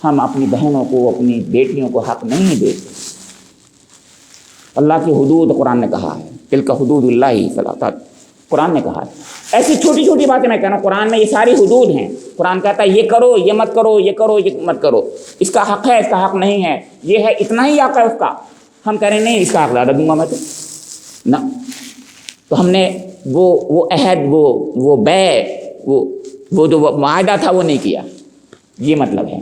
ہم اپنی بہنوں کو اپنی بیٹیوں کو حق نہیں دیتے۔ اللہ کی حدود قرآن نے کہا ہے، تلک حدود اللہ فلا، قرآن نے کہا ہے۔ ایسی چھوٹی چھوٹی باتیں میں کہہ رہا ہوں، قرآن میں یہ ساری حدود ہیں۔ قرآن کہتا ہے یہ کرو یہ مت کرو، یہ کرو یہ مت کرو، اس کا حق ہے اس کا حق نہیں ہے، یہ ہے اتنا ہی حق ہے اس کا، ہم کہہ رہے ہیں نہیں اس کا حق زیادہ دوں گا میں تو ہم نے وہ عہد وہ بیع وہ جو معاہدہ تھا وہ نہیں کیا، یہ مطلب ہے۔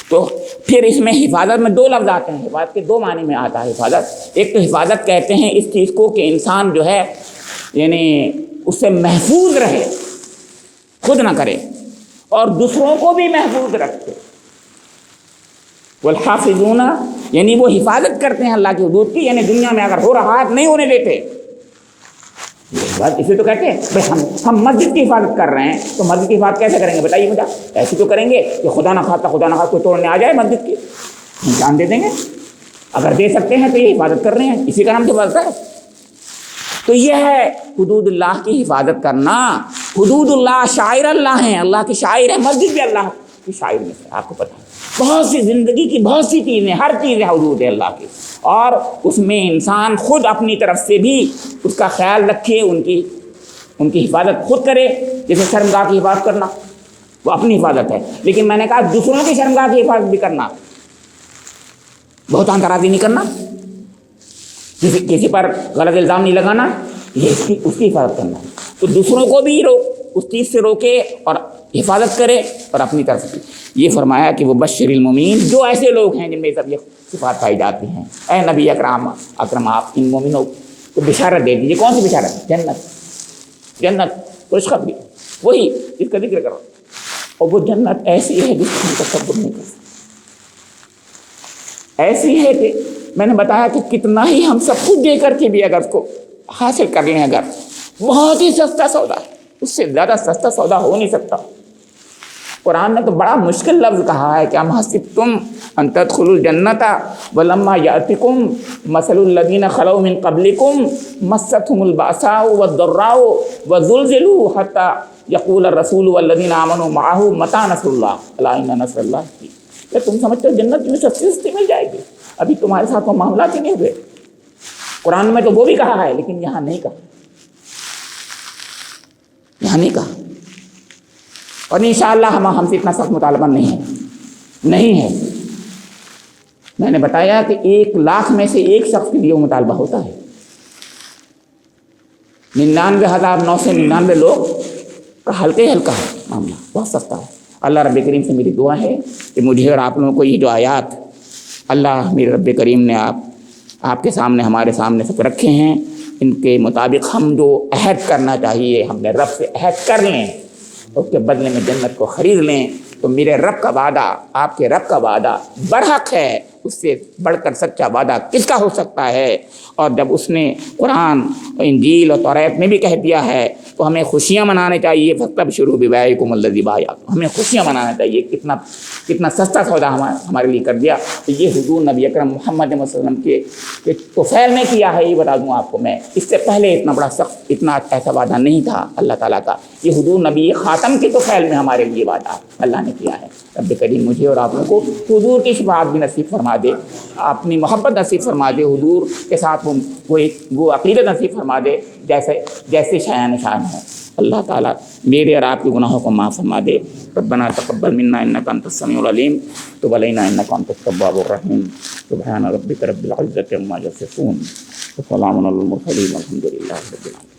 تو پھر اس میں حفاظت میں دو لفظ آتے ہیں، حفاظت کے دو معنی میں آتا ہے حفاظت۔ ایک تو حفاظت کہتے ہیں اس چیز کو کہ انسان جو ہے یعنی اس سے محفوظ رہے، خود نہ کرے اور دوسروں کو بھی محفوظ رکھے۔ والحافظون یعنی وہ حفاظت کرتے ہیں اللہ کی حدود کی، یعنی دنیا میں اگر ہو رہا ہے نہیں ہونے دیتے۔ اسے تو کہتے ہیں ہم مسجد کی حفاظت کر رہے ہیں، تو مسجد کی حفاظت کیسے کریں گے بتائیے مجھے؟ ایسے تو کریں گے کہ خدا نہ خواستہ کوئی توڑنے آ جائے مسجد کی، ہم جان دے دیں گے، اگر دے سکتے ہیں تو یہ حفاظت کر رہے ہیں، اسی کا نام حفاظت ہے۔ تو یہ ہے حدود اللہ کی حفاظت کرنا۔ حدود اللہ شاعر اللہ ہیں، اللہ کی شاعر ہے، مسجد بھی اللہ کی شاعر میں سے، آپ کو پتہ ہے بہت سی زندگی کی بہت سی چیزیں، ہر چیز حدود ہے اللہ کی، اور اس میں انسان خود اپنی طرف سے بھی اس کا خیال رکھے، ان کی حفاظت خود کرے۔ جیسے شرمگاہ کی حفاظت کرنا وہ اپنی حفاظت ہے، لیکن میں نے کہا دوسروں کی شرمگاہ کی حفاظت بھی کرنا، بہتان ترازی نہیں کرنا، کسی پر غلط الزام نہیں لگانا، یہ اس کی حفاظت کرنا۔ تو دوسروں کو بھی اس چیز سے روکے اور حفاظت کرے اور اپنی طرف سے۔ یہ فرمایا کہ وہ بشر المومنین، جو ایسے لوگ ہیں جن میں سب یہ صفات پائی جاتی ہیں، اے نبی اکرم آپ ان مومنوں کو بشارت دے دیجیے۔ کون سی بشارت؟ جنت خوشخبری، وہی اس کا ذکر کرو، اور وہ جنت ایسی ہے جس کو ہم تصور نہیں کر سکتے، ایسی ہے کہ میں نے بتایا کہ کتنا ہی ہم سب کچھ دے کر کے بھی اگر اس کو حاصل کر لیں، اگر بہت ہی سستا سودا ہے، اس سے زیادہ سستا سودا ہو نہیں سکتا۔ قرآن نے تو بڑا مشکل لفظ کہا ہے کہ ام حسبتم ان تدخلوا الجنۃ ولما یأتکم مثل الذین خلوا من قبلکم مستهم البأساء والضراء وزلزلوا حتى یقول الرسول والذین آمنوا معه متى نصر اللہ الا ان نصر اللہ قریب۔ کیا تم سمجھتے ہو جنت تمہیں سستی مل جائے گی؟ ابھی تمہارے ساتھ وہ معاملات ہی نہیں ہوئے۔ قرآن میں تو وہ بھی کہا ہے لیکن یہاں نہیں کہا، یہاں نہیں کہا، اور انشاءاللہ ہم سے اتنا سخت مطالبہ نہیں ہے۔ میں نے بتایا کہ 1,00,000 میں سے ایک شخص کے لیے وہ مطالبہ ہوتا ہے، 99,999 لوگ کا ہلکا ہے معاملہ، بہت سستا ہے۔ اللہ رب کریم سے میری دعا ہے کہ مجھے اور آپ لوگوں کو یہ جو آیات اللہ میرے رب کریم نے آپ کے سامنے ہمارے سامنے سب رکھے ہیں، ان کے مطابق ہم جو عہد کرنا چاہیے ہم نے رب سے عہد کر لیں، اس کے بدلے میں جنت کو خرید لیں، تو میرے رب کا وعدہ، آپ کے رب کا وعدہ برحق ہے، اس سے بڑھ کر سچا وعدہ کس کا ہو سکتا ہے؟ اور جب اس نے قرآن انجیل اور توریت میں بھی کہہ دیا ہے تو ہمیں خوشیاں منانے چاہیے. فاستبشروا ببیعکم الذی بایعتم، ہمیں خوشیاں منانا چاہیے. کتنا سستا سودا ہمارے لیے کر دیا. تو یہ حضور نبی اکرم محمد صلی اللہ علیہ وسلم کے طفیل میں کیا ہے، یہ بتا دوں آپ کو میں. اس سے پہلے اتنا بڑا سخت اتنا ایسا وعدہ نہیں تھا اللہ تعالیٰ کا. یہ حضور نبی خاتم کے طفیل میں ہمارے لیے وعدہ اللہ نے کیا ہے. رب کریم مجھے اور آپ لوگوں کو حضور کی شفاعت بھی نصیب فرما دے، اپنی محبت نصیب فرما دے، حضور کے ساتھ وہ عقیدت نصیب فرما دے جیسے شایان شان ہوں. اللہ تعالیٰ میرے اور آپ کے گناہوں کو معاف فرما دے. ربنا تقبل منا انک انت السمیع العلیم تب علینا انک انت التواب الرحیم. سبحان ربک رب العزة عما یصفون وسلام علی المرسلین والحمد للہ رب العالمین.